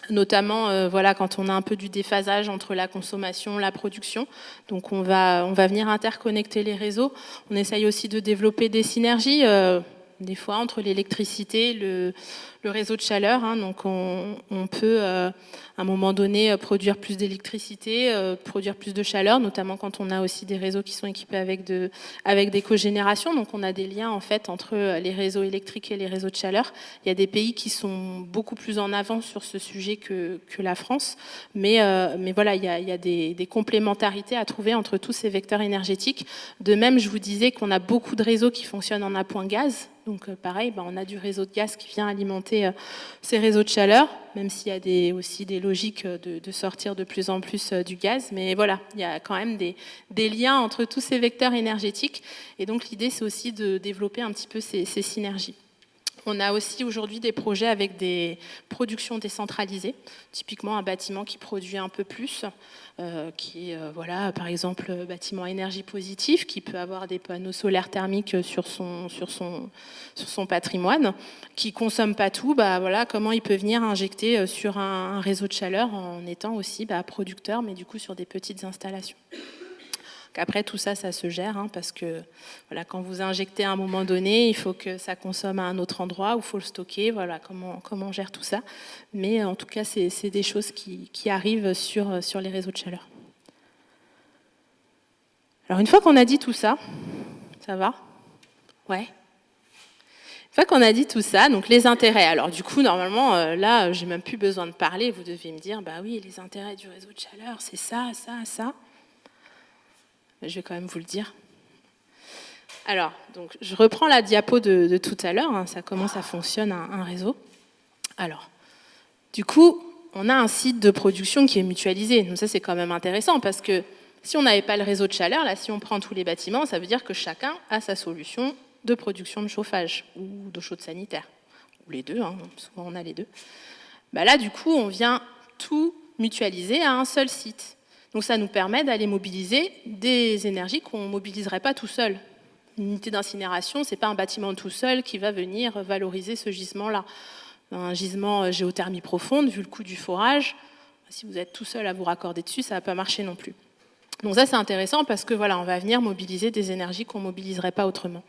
notamment quand on a un peu du déphasage entre la consommation, la production. Donc on va venir interconnecter les réseaux. On essaye aussi de développer des synergies. Des fois entre l'électricité, le réseau de chaleur. Donc on peut à un moment donné produire plus d'électricité, produire plus de chaleur, notamment quand on a aussi des réseaux qui sont équipés avec des cogénérations. Donc on a des liens en fait entre les réseaux électriques et les réseaux de chaleur. Il y a des pays qui sont beaucoup plus en avance sur ce sujet que la France, mais voilà, il y a des complémentarités à trouver entre tous ces vecteurs énergétiques. De même, je vous disais qu'on a beaucoup de réseaux qui fonctionnent en appoint gaz. Donc pareil, on a du réseau de gaz qui vient alimenter ces réseaux de chaleur, même s'il y a aussi des logiques de sortir de plus en plus du gaz. Mais voilà, il y a quand même des liens entre tous ces vecteurs énergétiques. Et donc l'idée, c'est aussi de développer un petit peu ces synergies. On a aussi aujourd'hui des projets avec des productions décentralisées, typiquement un bâtiment qui produit un peu plus, qui est par exemple bâtiment énergie positive, qui peut avoir des panneaux solaires thermiques sur son patrimoine, qui consomme pas tout. Comment il peut venir injecter sur un réseau de chaleur en étant aussi producteur, mais du coup sur des petites installations. Après, tout ça, ça se gère, parce que quand vous injectez à un moment donné, il faut que ça consomme à un autre endroit où il faut le stocker. Voilà, comment on gère tout ça. Mais en tout cas, c'est des choses qui arrivent sur les réseaux de chaleur. Alors, une fois qu'on a dit tout ça, ça va ? Ouais. Une fois qu'on a dit tout ça, donc les intérêts. Alors du coup, normalement, là, j'ai même plus besoin de parler. Vous devez me dire, oui, les intérêts du réseau de chaleur, c'est ça, ça, ça. Je vais quand même vous le dire. Alors, donc, je reprends la diapo de tout à l'heure. Ça comment ça fonctionne un réseau. Alors, du coup, on a un site de production qui est mutualisé. Donc ça, c'est quand même intéressant parce que si on n'avait pas le réseau de chaleur, là, si on prend tous les bâtiments, ça veut dire que chacun a sa solution de production de chauffage ou d'eau chaude sanitaire. Ou les deux, souvent on a les deux. Là, du coup, on vient tout mutualiser à un seul site. Donc ça nous permet d'aller mobiliser des énergies qu'on ne mobiliserait pas tout seul. Une unité d'incinération, ce n'est pas un bâtiment tout seul qui va venir valoriser ce gisement-là. Un gisement géothermie profonde, vu le coût du forage, si vous êtes tout seul à vous raccorder dessus, ça ne va pas marcher non plus. Donc ça, c'est intéressant parce que on va venir mobiliser des énergies qu'on ne mobiliserait pas autrement.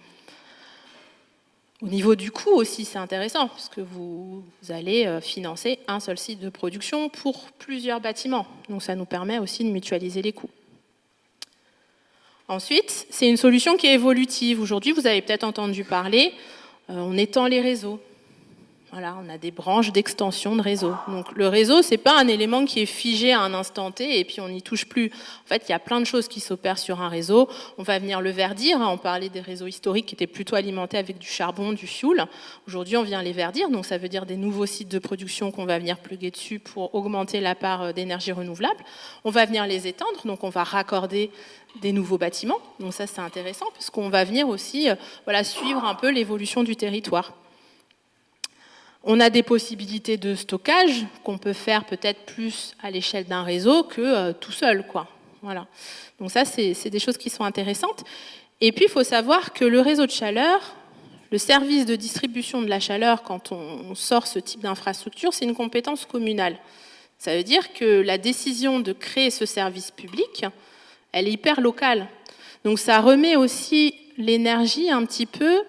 Au niveau du coût aussi, c'est intéressant, parce que vous allez financer un seul site de production pour plusieurs bâtiments. Donc ça nous permet aussi de mutualiser les coûts. Ensuite, c'est une solution qui est évolutive. Aujourd'hui, vous avez peut-être entendu parler, on étend les réseaux. Voilà, on a des branches d'extension de réseau. Donc le réseau, c'est pas un élément qui est figé à un instant T et puis on n'y touche plus. En fait, il y a plein de choses qui s'opèrent sur un réseau. On va venir le verdir. On parlait des réseaux historiques qui étaient plutôt alimentés avec du charbon, du fioul. Aujourd'hui, on vient les verdir. Donc ça veut dire des nouveaux sites de production qu'on va venir pluguer dessus pour augmenter la part d'énergie renouvelable. On va venir les étendre. Donc on va raccorder des nouveaux bâtiments. Donc ça, c'est intéressant puisqu'on va venir aussi suivre un peu l'évolution du territoire. On a des possibilités de stockage qu'on peut faire peut-être plus à l'échelle d'un réseau que tout seul, quoi. Voilà. Donc ça, c'est des choses qui sont intéressantes. Et puis, il faut savoir que le réseau de chaleur, le service de distribution de la chaleur, quand on sort ce type d'infrastructure, c'est une compétence communale. Ça veut dire que la décision de créer ce service public elle est hyper locale. Donc ça remet aussi l'énergie un petit peu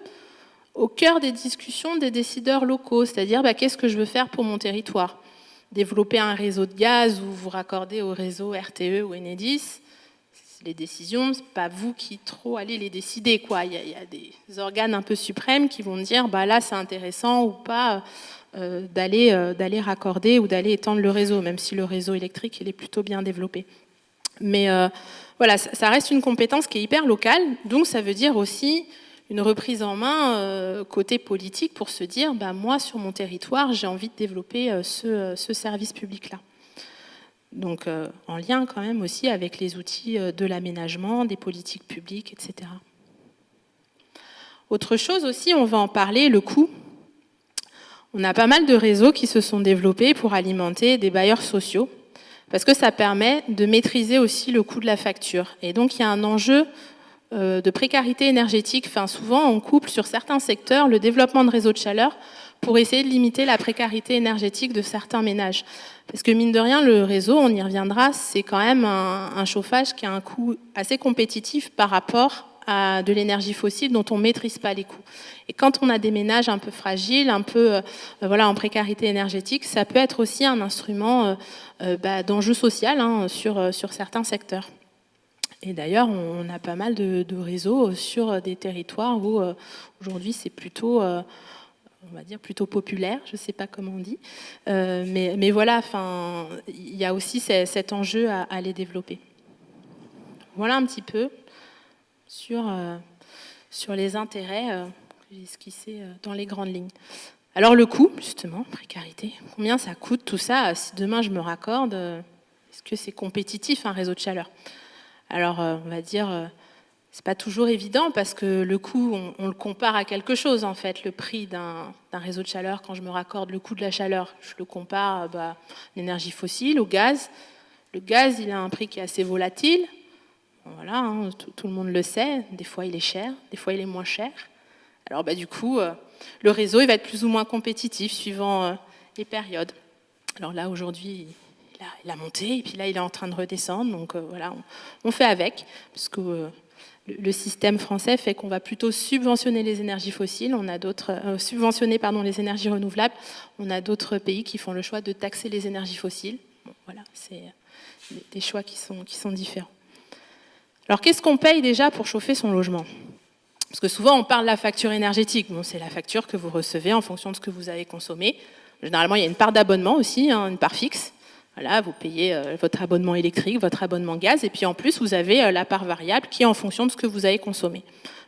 au cœur des discussions des décideurs locaux, c'est-à-dire qu'est-ce que je veux faire pour mon territoire? Développer un réseau de gaz ou vous raccorder au réseau RTE ou Enedis, les décisions, c'est pas vous qui trop allez les décider, quoi. Il y a des organes un peu suprêmes qui vont dire là c'est intéressant ou pas d'aller raccorder ou d'aller étendre le réseau, même si le réseau électrique il est plutôt bien développé. Mais voilà, ça reste une compétence qui est hyper locale, donc ça veut dire aussi une reprise en main côté politique pour se dire moi sur mon territoire j'ai envie de développer ce service public-là. Donc en lien quand même aussi avec les outils de l'aménagement, des politiques publiques, etc. Autre chose aussi, on va en parler, le coût. On a pas mal de réseaux qui se sont développés pour alimenter des bailleurs sociaux, parce que ça permet de maîtriser aussi le coût de la facture. Et donc il y a un enjeu de précarité énergétique. Enfin, souvent on couple sur certains secteurs le développement de réseaux de chaleur pour essayer de limiter la précarité énergétique de certains ménages. Parce que mine de rien, le réseau, on y reviendra, c'est quand même un chauffage qui a un coût assez compétitif par rapport à de l'énergie fossile dont on ne maîtrise pas les coûts. Et quand on a des ménages un peu fragiles, un peu en précarité énergétique, ça peut être aussi un instrument d'enjeu social sur certains secteurs. Et d'ailleurs, on a pas mal de réseaux sur des territoires où aujourd'hui c'est plutôt... on va dire plutôt populaire, je ne sais pas comment on dit, mais voilà, il y a aussi cet enjeu à les développer. Voilà un petit peu sur les intérêts que j'ai esquissés dans les grandes lignes. Alors le coût, justement, précarité, combien ça coûte tout ça? Si demain je me raccorde, est-ce que c'est compétitif un réseau de chaleur? Alors on va dire... c'est pas toujours évident parce que le coût, on le compare à quelque chose en fait. Le prix d'un réseau de chaleur, quand je me raccorde le coût de la chaleur, je le compare à l'énergie fossile, au gaz. Le gaz, il a un prix qui est assez volatile. Voilà, tout le monde le sait. Des fois, il est cher, des fois, il est moins cher. Alors du coup, le réseau, il va être plus ou moins compétitif suivant les périodes. Alors là, aujourd'hui, il a monté et puis là, il est en train de redescendre. Donc voilà, on fait avec parce que... le système français fait qu'on va plutôt subventionner les énergies fossiles, on a subventionner les énergies renouvelables. On a d'autres pays qui font le choix de taxer les énergies fossiles. Bon, voilà, c'est des choix qui sont différents. Alors, qu'est-ce qu'on paye déjà pour chauffer son logement? Parce que souvent, on parle de la facture énergétique. Bon, c'est la facture que vous recevez en fonction de ce que vous avez consommé. Généralement, il y a une part d'abonnement aussi, une part fixe. Voilà, vous payez votre abonnement électrique, votre abonnement gaz, et puis en plus, vous avez la part variable qui est en fonction de ce que vous avez consommé.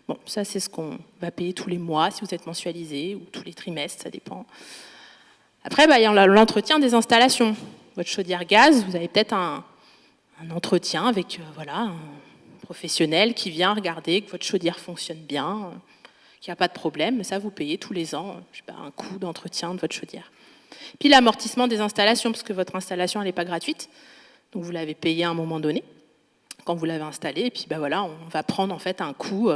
Bon, ça, c'est ce qu'on va payer tous les mois, si vous êtes mensualisé, ou tous les trimestres, ça dépend. Après, il y a l'entretien des installations. Votre chaudière gaz, vous avez peut-être un entretien avec un professionnel qui vient regarder que votre chaudière fonctionne bien, qu'il n'y a pas de problème. Mais ça, vous payez tous les ans un coût d'entretien de votre chaudière. Puis l'amortissement des installations, parce que votre installation, elle n'est pas gratuite. Donc vous l'avez payée à un moment donné, quand vous l'avez installée. Et puis on va prendre en fait un coût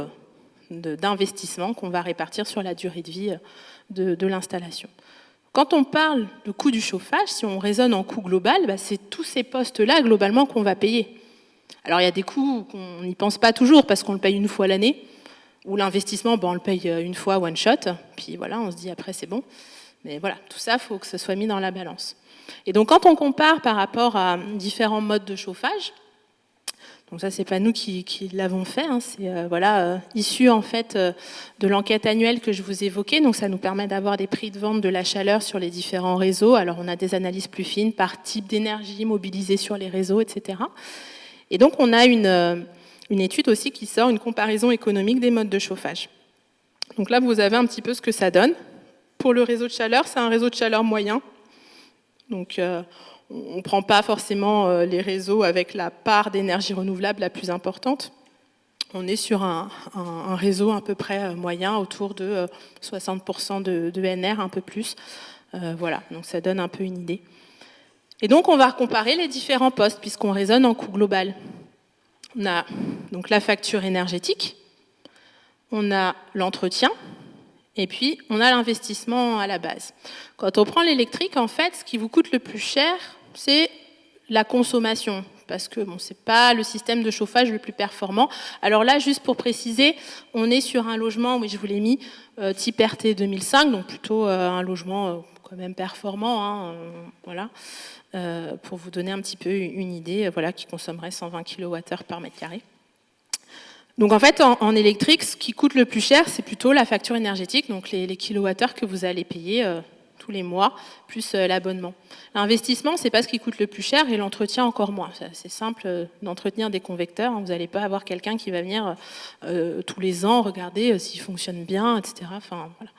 d'investissement qu'on va répartir sur la durée de vie de l'installation. Quand on parle de coût du chauffage, si on raisonne en coût global, c'est tous ces postes-là globalement qu'on va payer. Alors il y a des coûts qu'on n'y pense pas toujours parce qu'on le paye une fois l'année, ou l'investissement, on le paye une fois one shot, puis voilà, on se dit après c'est bon. Mais voilà, tout ça, il faut que ce soit mis dans la balance. Et donc, quand on compare par rapport à différents modes de chauffage, donc ça, c'est pas nous qui l'avons fait, c'est issu en fait de l'enquête annuelle que je vous évoquais. Donc, ça nous permet d'avoir des prix de vente de la chaleur sur les différents réseaux. Alors, on a des analyses plus fines par type d'énergie mobilisée sur les réseaux, etc. Et donc, on a une étude aussi qui sort une comparaison économique des modes de chauffage. Donc là, vous avez un petit peu ce que ça donne. Pour le réseau de chaleur, c'est un réseau de chaleur moyen. Donc, on ne prend pas forcément les réseaux avec la part d'énergie renouvelable la plus importante. On est sur un réseau à peu près moyen, autour de 60% de NR, un peu plus. Voilà, donc ça donne un peu une idée. Et donc, on va comparer les différents postes, puisqu'on raisonne en coût global. On a donc la facture énergétique, on a l'entretien, et puis, on a l'investissement à la base. Quand on prend l'électrique, en fait, ce qui vous coûte le plus cher, c'est la consommation, parce que bon, c'est pas le système de chauffage le plus performant. Alors là, juste pour préciser, on est sur un logement, oui, je vous l'ai mis, type RT 2005, donc plutôt un logement quand même performant, hein, voilà, pour vous donner un petit peu une idée, voilà, qui consommerait 120 kWh par mètre carré. Donc en fait, en électrique, ce qui coûte le plus cher, c'est plutôt la facture énergétique, donc les kilowattheures que vous allez payer tous les mois, plus l'abonnement. L'investissement, c'est pas ce qui coûte le plus cher, et l'entretien encore moins. C'est simple d'entretenir des convecteurs, hein. Vous n'allez pas avoir quelqu'un qui va venir tous les ans regarder s'ils fonctionnent bien, etc. Enfin, voilà.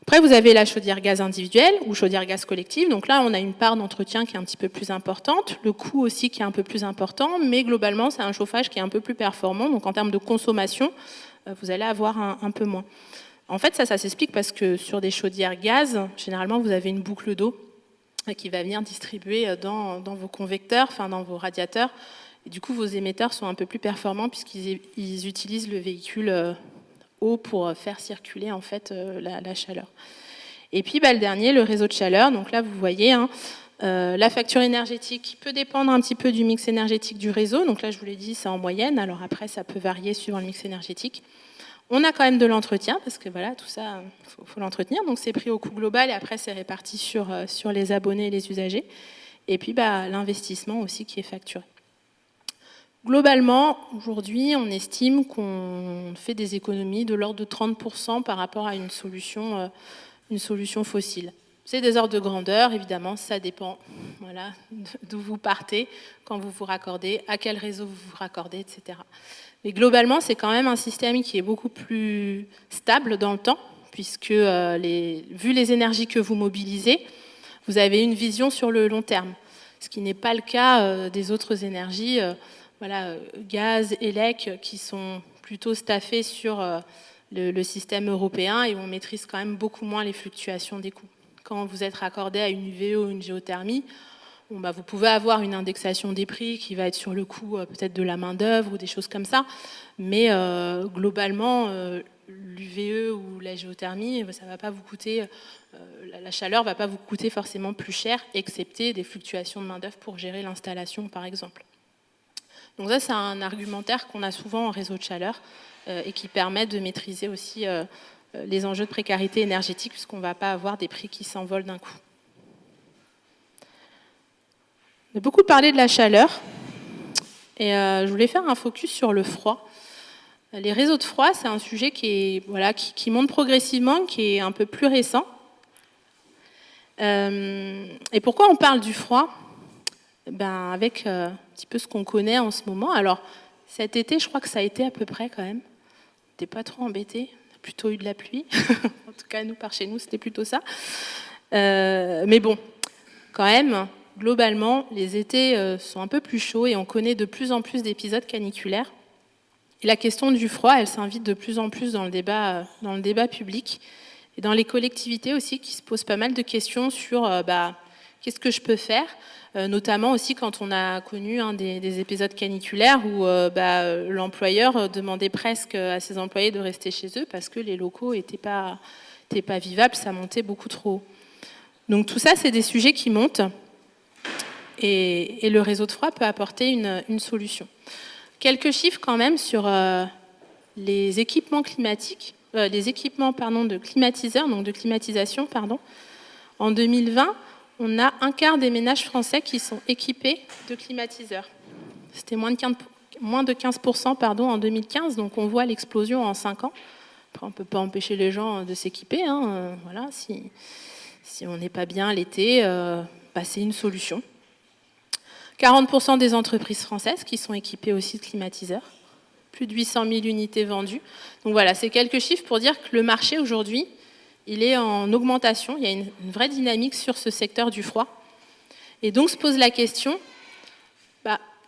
Après, vous avez la chaudière gaz individuelle ou chaudière gaz collective. Donc là, on a une part d'entretien qui est un petit peu plus importante, le coût aussi qui est un peu plus important, mais globalement, c'est un chauffage qui est un peu plus performant. Donc en termes de consommation, vous allez avoir un peu moins. En fait, ça s'explique parce que sur des chaudières gaz, généralement, vous avez une boucle d'eau qui va venir distribuer dans vos convecteurs, enfin dans vos radiateurs. Et du coup, vos émetteurs sont un peu plus performants puisqu'ils utilisent le véhicule eau pour faire circuler en fait la chaleur. Et puis le dernier, le réseau de chaleur. Donc là, vous voyez, hein, la facture énergétique peut dépendre un petit peu du mix énergétique du réseau. Donc là, je vous l'ai dit, c'est en moyenne. Alors après, ça peut varier suivant le mix énergétique. On a quand même de l'entretien, parce que voilà, tout ça, faut l'entretenir. Donc c'est pris au coût global et après, c'est réparti sur les abonnés et les usagers. Et puis l'investissement aussi qui est facturé. Globalement, aujourd'hui, on estime qu'on fait des économies de l'ordre de 30% par rapport à une solution fossile. C'est des ordres de grandeur, évidemment, ça dépend, voilà, d'où vous partez, quand vous vous raccordez, à quel réseau vous vous raccordez, etc. Mais globalement, c'est quand même un système qui est beaucoup plus stable dans le temps, puisque vu les énergies que vous mobilisez, vous avez une vision sur le long terme, ce qui n'est pas le cas des autres énergies. Voilà, gaz, élec, qui sont plutôt staffés sur le système européen et on maîtrise quand même beaucoup moins les fluctuations des coûts. Quand vous êtes raccordé à une UVE ou une géothermie, vous pouvez avoir une indexation des prix qui va être sur le coût peut-être de la main-d'œuvre ou des choses comme ça, mais globalement, l'UVE ou la géothermie, ça va pas vous coûter, la chaleur ne va pas vous coûter forcément plus cher, excepté des fluctuations de main-d'œuvre pour gérer l'installation, par exemple. Donc ça, c'est un argumentaire qu'on a souvent en réseau de chaleur et qui permet de maîtriser aussi les enjeux de précarité énergétique puisqu'on ne va pas avoir des prix qui s'envolent d'un coup. On a beaucoup parlé de la chaleur et je voulais faire un focus sur le froid. Les réseaux de froid, c'est un sujet qui monte progressivement, qui est un peu plus récent. Et pourquoi on parle du froid ? Avec un petit peu ce qu'on connaît en ce moment. Alors, cet été, je crois que ça a été à peu près quand même. On n'était pas trop embêtés. On a plutôt eu de la pluie. En tout cas, nous, par chez nous, c'était plutôt ça. Mais bon, quand même, globalement, les étés sont un peu plus chauds et on connaît de plus en plus d'épisodes caniculaires. Et la question du froid, elle s'invite de plus en plus dans le débat public et dans les collectivités aussi qui se posent pas mal de questions sur qu'est-ce que je peux faire, notamment aussi quand on a connu des épisodes caniculaires où l'employeur demandait presque à ses employés de rester chez eux parce que les locaux n'étaient pas vivables, ça montait beaucoup trop haut. Donc tout ça, c'est des sujets qui montent et le réseau de froid peut apporter une solution. Quelques chiffres quand même sur les équipements climatiques, de climatiseurs, donc de climatisation, pardon. En 2020, on a un quart des ménages français qui sont équipés de climatiseurs. C'était moins de 15% en 2015, donc on voit l'explosion en 5 ans. Après, on ne peut pas empêcher les gens de s'équiper. Voilà, si on n'est pas bien l'été, c'est une solution. 40% des entreprises françaises qui sont équipées aussi de climatiseurs. Plus de 800 000 unités vendues. Donc voilà, c'est quelques chiffres pour dire que le marché aujourd'hui, il est en augmentation. Il y a une vraie dynamique sur ce secteur du froid. Et donc se pose la question,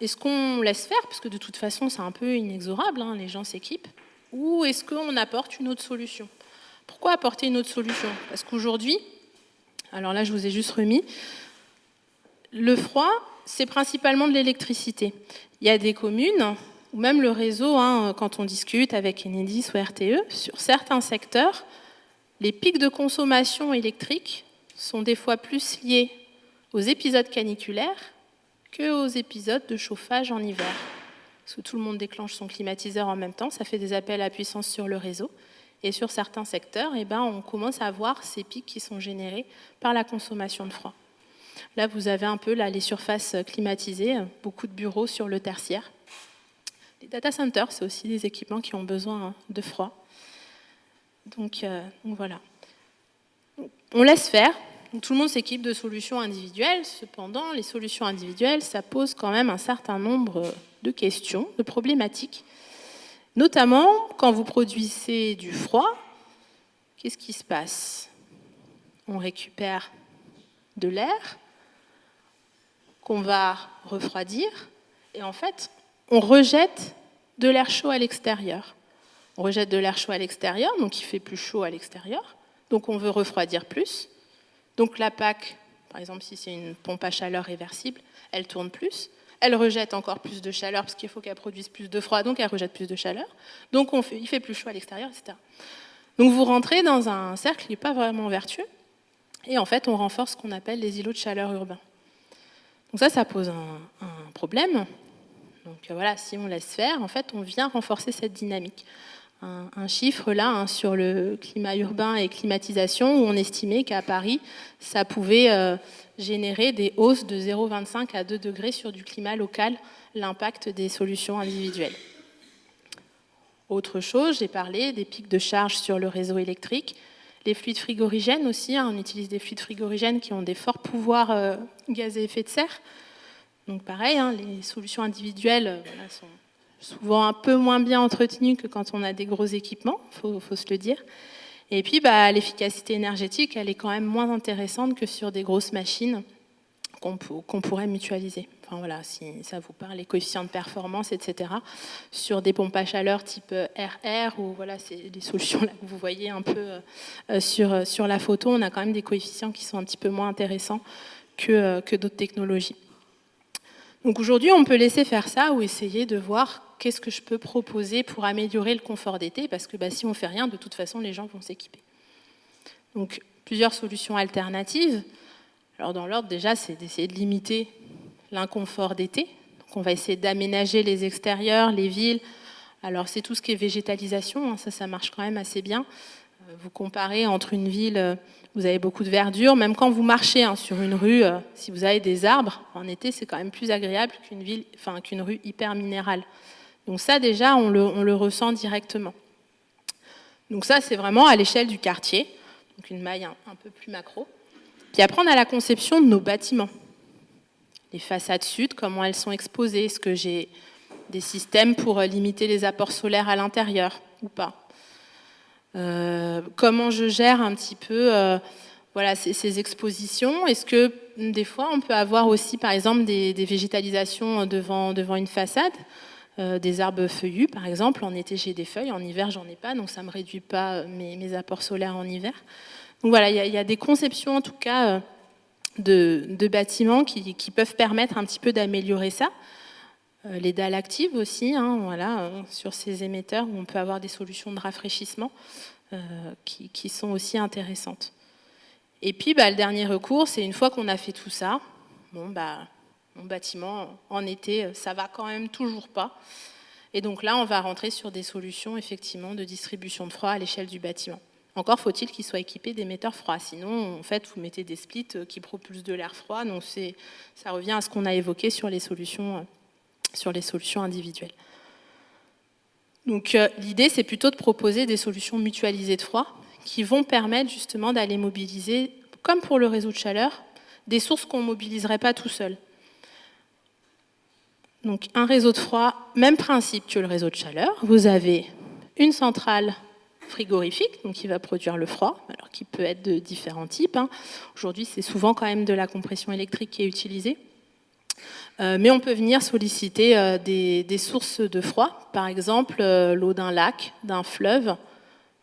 est-ce qu'on laisse faire, parce que de toute façon c'est un peu inexorable, les gens s'équipent, ou est-ce qu'on apporte une autre solution ? Pourquoi apporter une autre solution ? Parce qu'aujourd'hui, alors là je vous ai juste remis, le froid, c'est principalement de l'électricité. Il y a des communes, ou même le réseau, quand on discute avec Enedis ou RTE, sur certains secteurs, les pics de consommation électrique sont des fois plus liés aux épisodes caniculaires qu'aux épisodes de chauffage en hiver. Parce que tout le monde déclenche son climatiseur en même temps, ça fait des appels à puissance sur le réseau. Et sur certains secteurs, on commence à voir ces pics qui sont générés par la consommation de froid. Là, vous avez un peu les surfaces climatisées, beaucoup de bureaux sur le tertiaire. Les data centers, c'est aussi des équipements qui ont besoin de froid. Donc voilà. On laisse faire. Donc, tout le monde s'équipe de solutions individuelles. Cependant, les solutions individuelles, ça pose quand même un certain nombre de questions, de problématiques. Notamment, quand vous produisez du froid, qu'est-ce qui se passe? On récupère de l'air qu'on va refroidir et en fait, on rejette de l'air chaud à l'extérieur. On rejette de l'air chaud à l'extérieur, donc il fait plus chaud à l'extérieur, donc on veut refroidir plus. Donc la PAC, par exemple, si c'est une pompe à chaleur réversible, elle tourne plus. Elle rejette encore plus de chaleur parce qu'il faut qu'elle produise plus de froid, donc elle rejette plus de chaleur. Donc il fait plus chaud à l'extérieur, etc. Donc vous rentrez dans un cercle qui n'est pas vraiment vertueux. Et en fait, on renforce ce qu'on appelle les îlots de chaleur urbains. Donc ça pose un problème. Donc voilà, si on laisse faire, en fait, on vient renforcer cette dynamique. Un chiffre là sur le climat urbain et climatisation où on estimait qu'à Paris, ça pouvait générer des hausses de 0,25 à 2 degrés sur du climat local, l'impact des solutions individuelles. Autre chose, j'ai parlé des pics de charge sur le réseau électrique. Les fluides frigorigènes aussi, on utilise des fluides frigorigènes qui ont des forts pouvoirs gaz à effet de serre. Donc pareil, les solutions individuelles sont souvent un peu moins bien entretenues que quand on a des gros équipements, faut se le dire. Et puis l'efficacité énergétique, elle est quand même moins intéressante que sur des grosses machines qu'on pourrait mutualiser. Enfin voilà, si ça vous parle, les coefficients de performance, etc. Sur des pompes à chaleur type RR, ou voilà, c'est des solutions là que vous voyez un peu sur la photo, on a quand même des coefficients qui sont un petit peu moins intéressants que d'autres technologies. Donc aujourd'hui, on peut laisser faire ça ou essayer de voir qu'est-ce que je peux proposer pour améliorer le confort d'été, parce que si on ne fait rien, de toute façon, les gens vont s'équiper. Donc, plusieurs solutions alternatives. Alors, dans l'ordre, déjà, c'est d'essayer de limiter l'inconfort d'été. Donc, on va essayer d'aménager les extérieurs, les villes. Alors, c'est tout ce qui est végétalisation, ça marche quand même assez bien. Vous comparez entre une ville, vous avez beaucoup de verdure, même quand vous marchez sur une rue, si vous avez des arbres, en été, c'est quand même plus agréable qu'une rue hyper minérale. Donc ça, déjà, on le ressent directement. Donc ça, c'est vraiment à l'échelle du quartier, donc une maille un peu plus macro. Puis après, on a la conception de nos bâtiments. Les façades sud, comment elles sont exposées, est-ce que j'ai des systèmes pour limiter les apports solaires à l'intérieur ou pas? Comment je gère un petit peu ces expositions? Est-ce que des fois, on peut avoir aussi, par exemple, des végétalisations devant une façade? Des arbres feuillus, par exemple. En été, j'ai des feuilles. En hiver, j'en ai pas. Donc, ça ne me réduit pas mes apports solaires en hiver. Donc, voilà, il y a des conceptions, en tout cas, de bâtiments qui peuvent permettre un petit peu d'améliorer ça. Les dalles actives aussi, sur ces émetteurs, où on peut avoir des solutions de rafraîchissement qui sont aussi intéressantes. Et puis, le dernier recours, c'est une fois qu'on a fait tout ça, mon bâtiment, en été, ça va quand même toujours pas. Et donc là, on va rentrer sur des solutions, effectivement, de distribution de froid à l'échelle du bâtiment. Encore faut-il qu'il soit équipé d'émetteurs froids. Sinon, en fait, vous mettez des splits qui propulsent de l'air froid. Donc, ça revient à ce qu'on a évoqué sur les solutions individuelles. Donc, l'idée, c'est plutôt de proposer des solutions mutualisées de froid qui vont permettre justement d'aller mobiliser, comme pour le réseau de chaleur, des sources qu'on ne mobiliserait pas tout seul. Donc, un réseau de froid, même principe que le réseau de chaleur. Vous avez une centrale frigorifique, donc qui va produire le froid, alors qui peut être de différents types. Aujourd'hui, c'est souvent quand même de la compression électrique qui est utilisée. Mais on peut venir solliciter des sources de froid, par exemple l'eau d'un lac, d'un fleuve.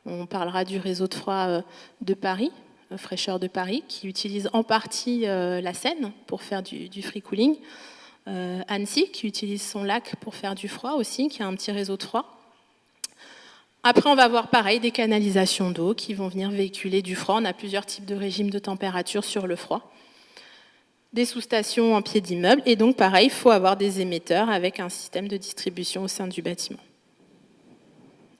On parlera du réseau de froid de Paris, Fraîcheur de Paris, qui utilise en partie la Seine pour faire du free cooling. Annecy, qui utilise son lac pour faire du froid aussi, qui a un petit réseau de froid. Après, on va avoir pareil des canalisations d'eau qui vont venir véhiculer du froid. On a plusieurs types de régimes de température sur le froid. des sous-stations en pied d'immeuble. Et donc, pareil, il faut avoir des émetteurs avec un système de distribution au sein du bâtiment.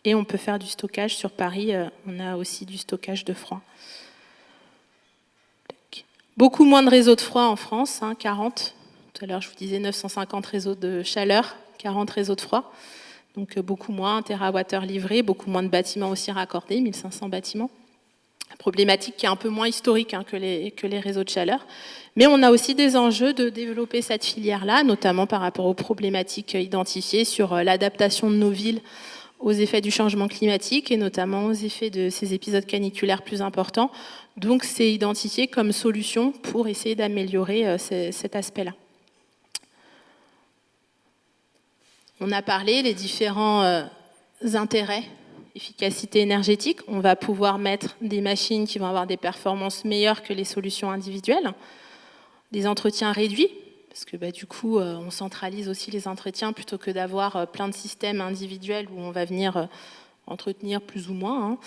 Et on peut faire du stockage sur Paris. On a aussi du stockage de froid. Beaucoup moins de réseaux de froid en France, 40. Tout à l'heure, je vous disais 950 réseaux de chaleur, 40 réseaux de froid. Donc beaucoup moins, 1 TWh livré, beaucoup moins de bâtiments aussi raccordés, 1500 bâtiments. Problématique qui est un peu moins historique que les réseaux de chaleur. Mais on a aussi des enjeux de développer cette filière-là, notamment par rapport aux problématiques identifiées sur l'adaptation de nos villes aux effets du changement climatique et notamment aux effets de ces épisodes caniculaires plus importants. Donc c'est identifié comme solution pour essayer d'améliorer cet aspect-là. On a parlé des différents intérêts, efficacité énergétique. On va pouvoir mettre des machines qui vont avoir des performances meilleures que les solutions individuelles. Des entretiens réduits, parce que du coup, on centralise aussi les entretiens plutôt que d'avoir plein de systèmes individuels où on va venir entretenir plus ou moins.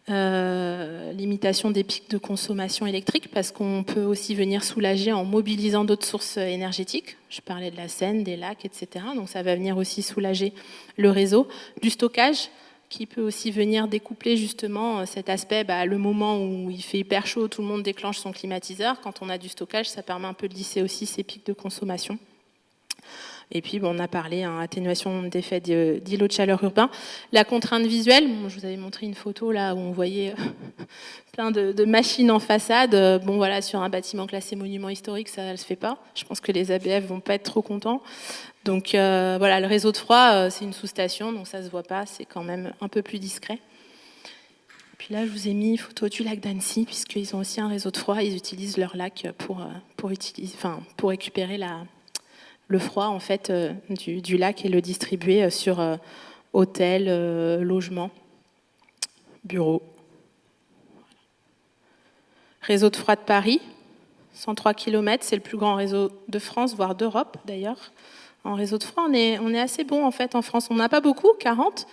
Limitation des pics de consommation électrique, parce qu'on peut aussi venir soulager en mobilisant d'autres sources énergétiques. Je parlais de la Seine, des lacs, etc. Donc ça va venir aussi soulager le réseau. Du stockage, qui peut aussi venir découpler justement cet aspect, le moment où il fait hyper chaud, tout le monde déclenche son climatiseur. Quand on a du stockage, ça permet un peu de lisser aussi ces pics de consommation. Et puis, on a parlé atténuation d'effets d'îlots de chaleur urbains. La contrainte visuelle, je vous avais montré une photo là où on voyait plein de machines en façade. Sur un bâtiment classé monument historique, ça ne se fait pas. Je pense que les ABF vont pas être trop contents. Donc le réseau de froid, c'est une sous-station, donc ça se voit pas, c'est quand même un peu plus discret. Puis là, je vous ai mis une photo du lac d'Annecy, puisqu'ils ont aussi un réseau de froid. Ils utilisent leur lac pour récupérer le froid en fait du lac et le distribuer sur hôtels, logements, bureaux. Réseau de froid de Paris, 103 km, c'est le plus grand réseau de France, voire d'Europe d'ailleurs. En réseau de froid, on est assez bon en fait en France. On n'a pas beaucoup, 40,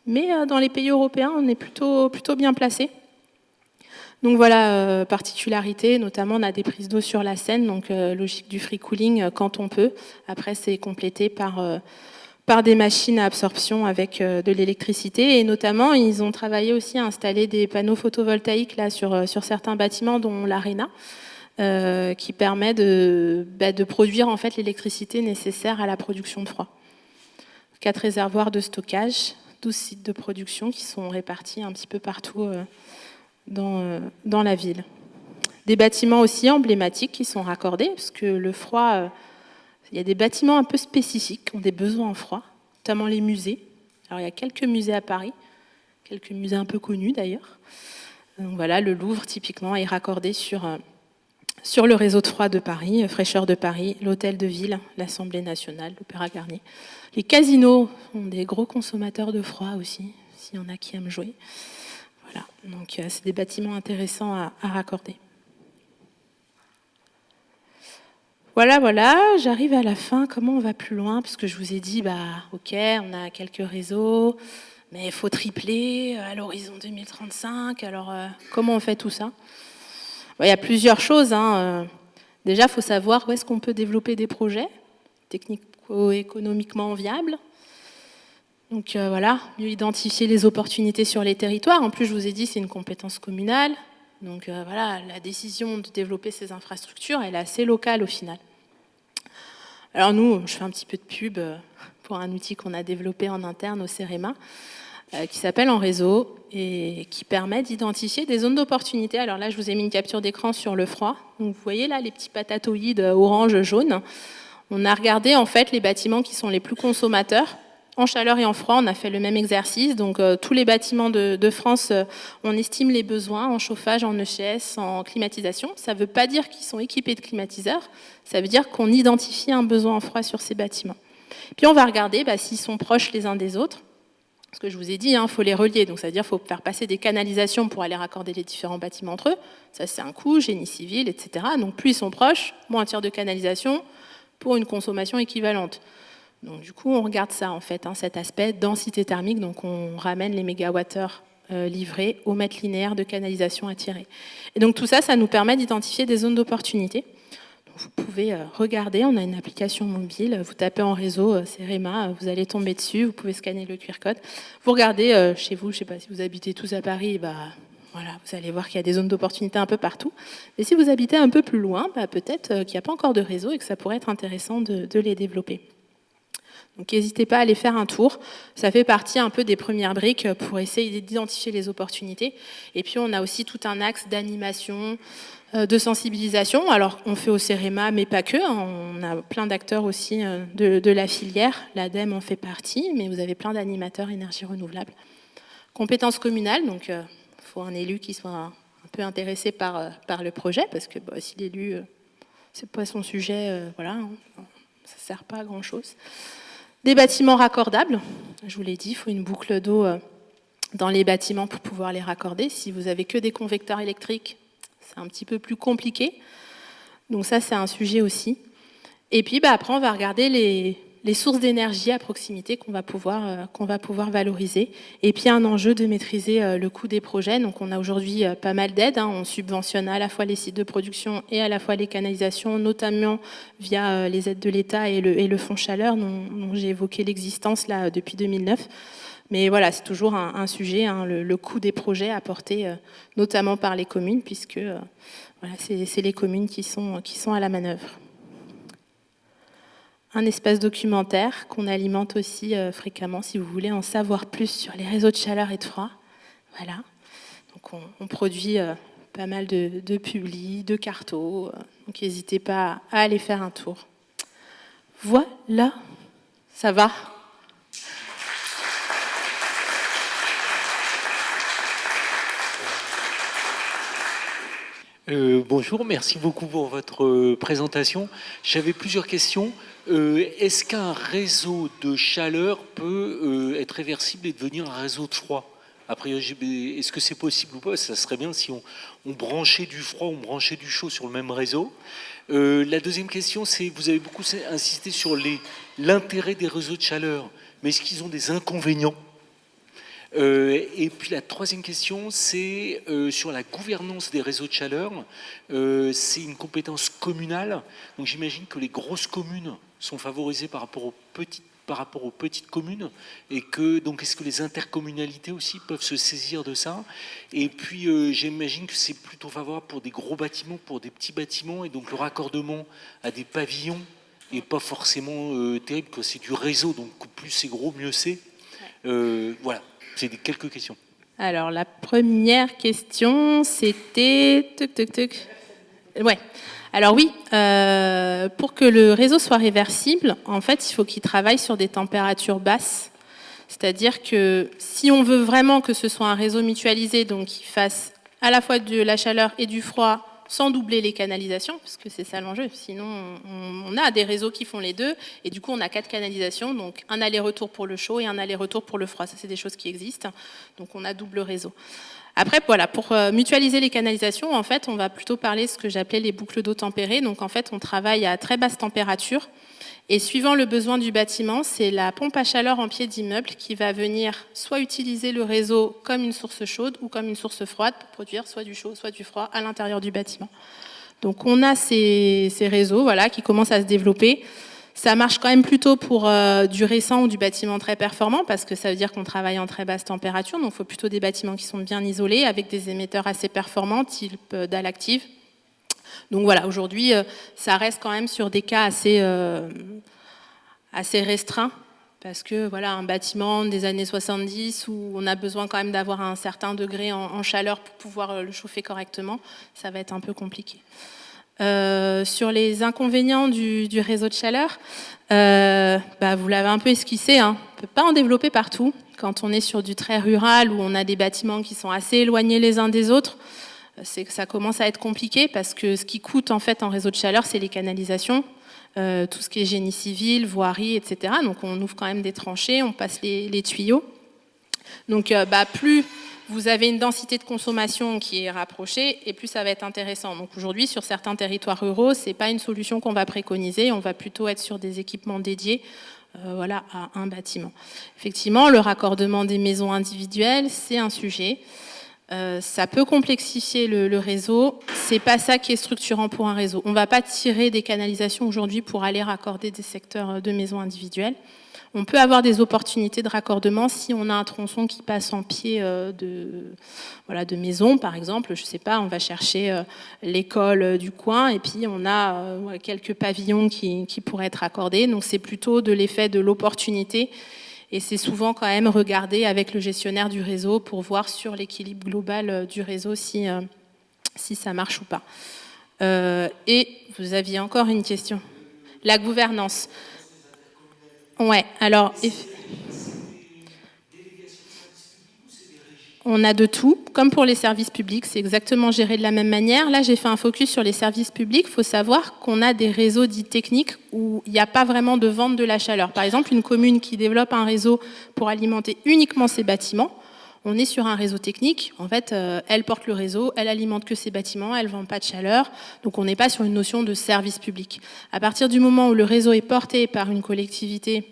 mais dans les pays européens, on est plutôt bien placé. Donc voilà, particularité, notamment on a des prises d'eau sur la Seine, donc logique du free cooling quand on peut. Après, c'est complété par des machines à absorption avec de l'électricité. Et notamment, ils ont travaillé aussi à installer des panneaux photovoltaïques là, sur certains bâtiments, dont l'Arena, qui permet de produire en fait l'électricité nécessaire à la production de froid. 4 réservoirs de stockage, 12 sites de production qui sont répartis un petit peu partout dans la ville. Des bâtiments aussi emblématiques qui sont raccordés, parce que le froid, il y a des bâtiments un peu spécifiques qui ont des besoins en froid, notamment les musées. Alors il y a quelques musées à Paris, quelques musées un peu connus d'ailleurs. Donc voilà, le Louvre typiquement est raccordé sur le réseau de froid de Paris, Fraîcheur de Paris, l'Hôtel de Ville, l'Assemblée nationale, l'Opéra Garnier. Les casinos sont des gros consommateurs de froid aussi, s'il y en a qui aiment jouer. Voilà, donc c'est des bâtiments intéressants à raccorder. Voilà, j'arrive à la fin. Comment on va plus loin? Parce que je vous ai dit, ok, on a quelques réseaux, mais il faut tripler à l'horizon 2035. Alors, comment on fait tout ça? Il y a plusieurs choses. Déjà, il faut savoir où est-ce qu'on peut développer des projets technico-économiquement viables. Donc mieux identifier les opportunités sur les territoires. En plus, je vous ai dit, c'est une compétence communale. Donc la décision de développer ces infrastructures, elle est assez locale au final. Alors nous, je fais un petit peu de pub pour un outil qu'on a développé en interne au CEREMA, qui s'appelle En Réseau et qui permet d'identifier des zones d'opportunité. Alors là, je vous ai mis une capture d'écran sur le froid. Donc vous voyez là les petits patatoïdes orange, jaune. On a regardé en fait les bâtiments qui sont les plus consommateurs. En chaleur et en froid, on a fait le même exercice. Donc, tous les bâtiments de France, on estime les besoins en chauffage, en ECS, en climatisation. Ça ne veut pas dire qu'ils sont équipés de climatiseurs. Ça veut dire qu'on identifie un besoin en froid sur ces bâtiments. Puis, on va regarder s'ils sont proches les uns des autres. Parce que je vous ai dit, il faut les relier. Donc, ça veut dire qu'il faut faire passer des canalisations pour aller raccorder les différents bâtiments entre eux. Ça, c'est un coût, génie civil, etc. Donc, plus ils sont proches, moins un tiers de canalisation pour une consommation équivalente. Donc, du coup, on regarde ça, en fait, cet aspect densité thermique. Donc, on ramène les mégawattheures livrés au mètre linéaire de canalisation à tirer. Et donc, tout ça, ça nous permet d'identifier des zones d'opportunité. vous pouvez regarder, on a une application mobile, vous tapez en réseau CEREMA, vous allez tomber dessus, vous pouvez scanner le QR code. Vous regardez chez vous, je ne sais pas si vous habitez tous à Paris, voilà, vous allez voir qu'il y a des zones d'opportunité un peu partout. Et si vous habitez un peu plus loin, peut-être qu'il n'y a pas encore de réseau et que ça pourrait être intéressant de les développer. Donc n'hésitez pas à aller faire un tour. Ça fait partie un peu des premières briques pour essayer d'identifier les opportunités. Et puis on a aussi tout un axe d'animation, de sensibilisation. Alors on fait au CEREMA, mais pas que. On a plein d'acteurs aussi de la filière. L'ADEME en fait partie, mais vous avez plein d'animateurs énergie renouvelable. Compétences communales, donc il faut un élu qui soit un peu intéressé par le projet, parce que si l'élu, c'est pas son sujet, voilà, ça sert pas à grand-chose. Des bâtiments raccordables, je vous l'ai dit, il faut une boucle d'eau dans les bâtiments pour pouvoir les raccorder. Si vous avez que des convecteurs électriques, c'est un petit peu plus compliqué. Donc ça, c'est un sujet aussi. Et puis après, on va regarder les sources d'énergie à proximité qu'on va pouvoir valoriser. Et puis un enjeu de maîtriser le coût des projets. Donc on a aujourd'hui pas mal d'aides. On subventionne à la fois les sites de production et à la fois les canalisations, notamment via les aides de l'État et le fonds chaleur dont j'ai évoqué l'existence là depuis 2009. Mais voilà, c'est toujours un sujet, le coût des projets apporté notamment par les communes, puisque voilà, c'est les communes qui sont à la manœuvre. Un espace documentaire qu'on alimente aussi fréquemment si vous voulez en savoir plus sur les réseaux de chaleur et de froid. Voilà. Donc on produit pas mal de publis, de cartos. Donc n'hésitez pas à aller faire un tour. Voilà, ça va. Bonjour, merci beaucoup pour votre présentation. J'avais plusieurs questions. Est-ce qu'un réseau de chaleur peut être réversible et devenir un réseau de froid? Après, est-ce que c'est possible ou pas? Ça serait bien si on branchait du froid, on branchait du chaud sur le même réseau. La deuxième question, c'est, vous avez beaucoup insisté sur l'intérêt des réseaux de chaleur, mais est-ce qu'ils ont des inconvénients? Et puis la troisième question, c'est sur la gouvernance des réseaux de chaleur. C'est une compétence communale, donc j'imagine que les grosses communes sont favorisées par rapport aux petites communes, et que donc est-ce que les intercommunalités aussi peuvent se saisir de ça? Et puis j'imagine que c'est plutôt favorable pour des gros bâtiments, pour des petits bâtiments, et donc le raccordement à des pavillons n'est pas forcément terrible, que c'est du réseau, donc plus c'est gros, mieux c'est. Voilà. C'est quelques questions. Alors, la première question, c'était... Ouais. Alors oui, pour que le réseau soit réversible, en fait, il faut qu'il travaille sur des températures basses. C'est-à-dire que si on veut vraiment que ce soit un réseau mutualisé, donc qui fasse à la fois de la chaleur et du froid, sans doubler les canalisations, parce que c'est ça l'enjeu. Sinon, on a des réseaux qui font les deux, et du coup, on a 4 canalisations, donc un aller-retour pour le chaud et un aller-retour pour le froid. Ça, c'est des choses qui existent. Donc, on a double réseau. Après, voilà, pour mutualiser les canalisations, en fait, on va plutôt parler de ce que j'appelais les boucles d'eau tempérées. Donc, en fait, on travaille à très basse température. Et suivant le besoin du bâtiment, c'est la pompe à chaleur en pied d'immeuble qui va venir soit utiliser le réseau comme une source chaude ou comme une source froide pour produire soit du chaud, soit du froid à l'intérieur du bâtiment. Donc on a ces réseaux voilà, qui commencent à se développer. Ça marche quand même plutôt pour du récent ou du bâtiment très performant parce que ça veut dire qu'on travaille en très basse température. Donc il faut plutôt des bâtiments qui sont bien isolés avec des émetteurs assez performants, type dalle active. Donc voilà, aujourd'hui, ça reste quand même sur des cas assez restreints, parce que voilà, un bâtiment des années 70 où on a besoin quand même d'avoir un certain degré en chaleur pour pouvoir le chauffer correctement, ça va être un peu compliqué. Sur les inconvénients du réseau de chaleur, vous l'avez un peu esquissé, on ne peut pas en développer partout. Quand on est sur du très rural où on a des bâtiments qui sont assez éloignés les uns des autres, c'est que ça commence à être compliqué parce que ce qui coûte en fait en réseau de chaleur, c'est les canalisations, tout ce qui est génie civil, voirie, etc. Donc on ouvre quand même des tranchées, on passe les tuyaux. Donc plus vous avez une densité de consommation qui est rapprochée et plus ça va être intéressant. Donc aujourd'hui, sur certains territoires ruraux, c'est pas une solution qu'on va préconiser. On va plutôt être sur des équipements dédiés à un bâtiment. Effectivement, le raccordement des maisons individuelles, c'est un sujet. Ça peut complexifier le réseau. C'est pas ça qui est structurant pour un réseau. On ne va pas tirer des canalisations aujourd'hui pour aller raccorder des secteurs de maisons individuelles. On peut avoir des opportunités de raccordement si on a un tronçon qui passe en pied de maison, par exemple. Je ne sais pas, on va chercher l'école du coin et puis on a quelques pavillons qui pourraient être raccordés. Donc c'est plutôt de l'effet de l'opportunité. Et c'est souvent quand même regarder avec le gestionnaire du réseau pour voir sur l'équilibre global du réseau si ça marche ou pas. Et vous aviez encore une question. La gouvernance. Ouais, alors on a de tout. Comme pour les services publics, c'est exactement géré de la même manière. Là, j'ai fait un focus sur les services publics. Il faut savoir qu'on a des réseaux dits techniques où il n'y a pas vraiment de vente de la chaleur. Par exemple, une commune qui développe un réseau pour alimenter uniquement ses bâtiments, on est sur un réseau technique. En fait, elle porte le réseau, elle alimente que ses bâtiments, elle ne vend pas de chaleur. Donc, on n'est pas sur une notion de service public. À partir du moment où le réseau est porté par une collectivité,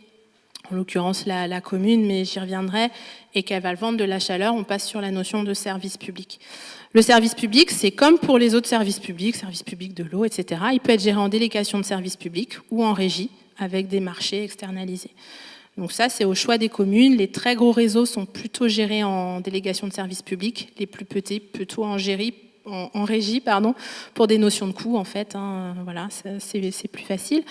en l'occurrence la commune, mais j'y reviendrai, et qu'elle va le vendre de la chaleur, on passe sur la notion de service public. Le service public, c'est comme pour les autres service public de l'eau, etc. Il peut être géré en délégation de service public ou en régie, avec des marchés externalisés. Donc ça, c'est au choix des communes. Les très gros réseaux sont plutôt gérés en délégation de service public, les plus petits plutôt en régie, pour des notions de coût, en fait. Voilà, c'est plus facile.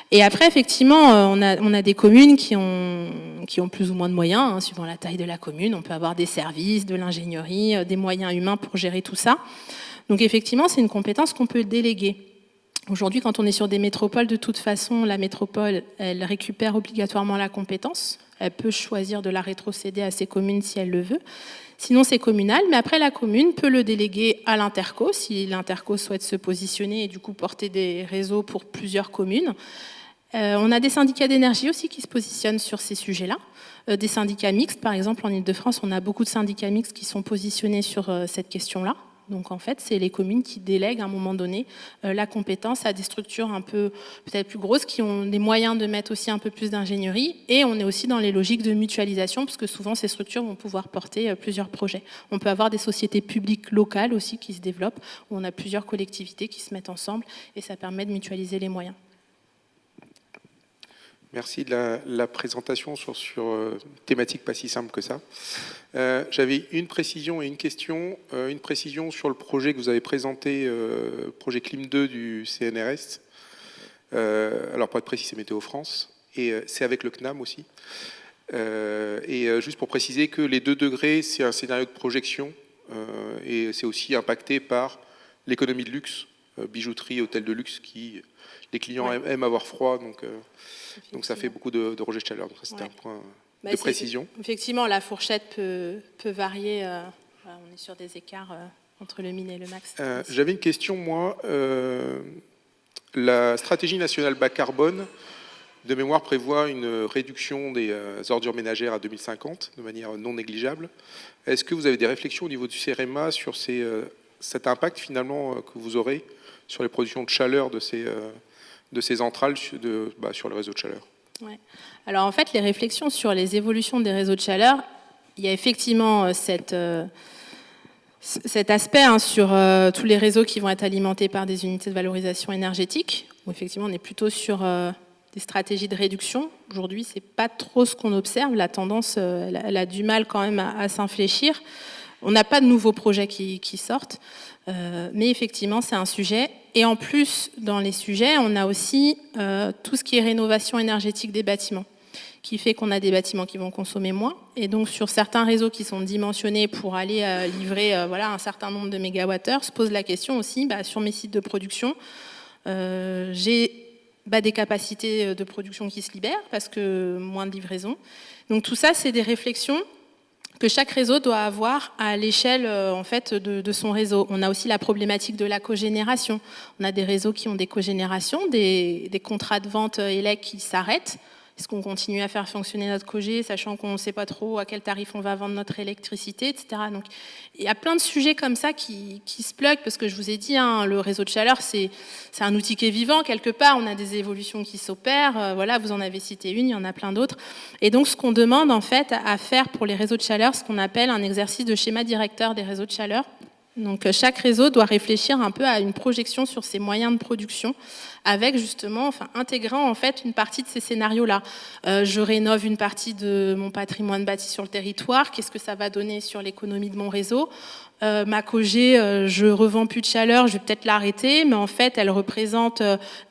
Et après, effectivement, on a des communes qui ont plus ou moins de moyens, suivant la taille de la commune. On peut avoir des services, de l'ingénierie, des moyens humains pour gérer tout ça. Donc, effectivement, c'est une compétence qu'on peut déléguer. Aujourd'hui, quand on est sur des métropoles, de toute façon, la métropole, elle récupère obligatoirement la compétence. Elle peut choisir de la rétrocéder à ses communes si elle le veut. Sinon, c'est communal, mais après, la commune peut le déléguer à l'interco, si l'interco souhaite se positionner et du coup porter des réseaux pour plusieurs communes. On a des syndicats d'énergie aussi qui se positionnent sur ces sujets-là. Des syndicats mixtes, par exemple, en Ile-de-France, on a beaucoup de syndicats mixtes qui sont positionnés sur cette question-là. Donc en fait, c'est les communes qui délèguent à un moment donné la compétence à des structures un peu peut-être plus grosses qui ont les moyens de mettre aussi un peu plus d'ingénierie. Et on est aussi dans les logiques de mutualisation parce que souvent ces structures vont pouvoir porter plusieurs projets. On peut avoir des sociétés publiques locales aussi qui se développent où on a plusieurs collectivités qui se mettent ensemble et ça permet de mutualiser les moyens. Merci de la présentation sur une thématique pas si simple que ça. J'avais une précision et une question. Une précision sur le projet que vous avez présenté, projet Clim 2 du CNRS. Alors pour être précis, c'est Météo France. Et c'est avec le CNAM aussi. Juste pour préciser que les 2 degrés, c'est un scénario de projection. Et c'est aussi impacté par l'économie de luxe, bijouterie, hôtel de luxe, qui les clients aiment avoir froid. Donc ça fait beaucoup de rejets de chaleur. Donc ça, c'était un point de précision. Effectivement, la fourchette peut varier. On est sur des écarts entre le min et le max. J'avais une question, moi. La stratégie nationale bas carbone, de mémoire, prévoit une réduction des ordures ménagères à 2050 de manière non négligeable. Est-ce que vous avez des réflexions au niveau du CEREMA sur cet impact finalement que vous aurez sur les productions de chaleur de ces centrales sur le réseau de chaleur? Ouais. Alors en fait, les réflexions sur les évolutions des réseaux de chaleur, il y a effectivement cet aspect sur tous les réseaux qui vont être alimentés par des unités de valorisation énergétique, où effectivement on est plutôt sur des stratégies de réduction. Aujourd'hui, c'est pas trop ce qu'on observe. La tendance, elle a du mal quand même à s'infléchir. On n'a pas de nouveaux projets qui sortent, mais effectivement, c'est un sujet. Et en plus, dans les sujets, on a aussi tout ce qui est rénovation énergétique des bâtiments, qui fait qu'on a des bâtiments qui vont consommer moins. Et donc, sur certains réseaux qui sont dimensionnés pour aller livrer un certain nombre de mégawattheures, se pose la question aussi, sur mes sites de production, j'ai des capacités de production qui se libèrent parce que moins de livraison. Donc tout ça, c'est des réflexions que chaque réseau doit avoir à l'échelle en fait de son réseau. On a aussi la problématique de la cogénération. On a des réseaux qui ont des cogénérations, des contrats de vente élec qui s'arrêtent. Est-ce qu'on continue à faire fonctionner notre COGE, sachant qu'on ne sait pas trop à quel tarif on va vendre notre électricité, etc. Donc, il y a plein de sujets comme ça qui se pluguent, parce que je vous ai dit, hein, le réseau de chaleur, c'est un outil qui est vivant, quelque part, on a des évolutions qui s'opèrent, voilà, vous en avez cité une, il y en a plein d'autres. Et donc, ce qu'on demande, en fait, à faire pour les réseaux de chaleur, ce qu'on appelle un exercice de schéma directeur des réseaux de chaleur. Donc, chaque réseau doit réfléchir un peu à une projection sur ses moyens de production, avec justement, intégrant en fait une partie de ces scénarios-là. Je rénove une partie de mon patrimoine bâti sur le territoire. Qu'est-ce que ça va donner sur l'économie de mon réseau ? Ma COGE, je revends plus de chaleur, je vais peut-être l'arrêter, mais en fait, elle représente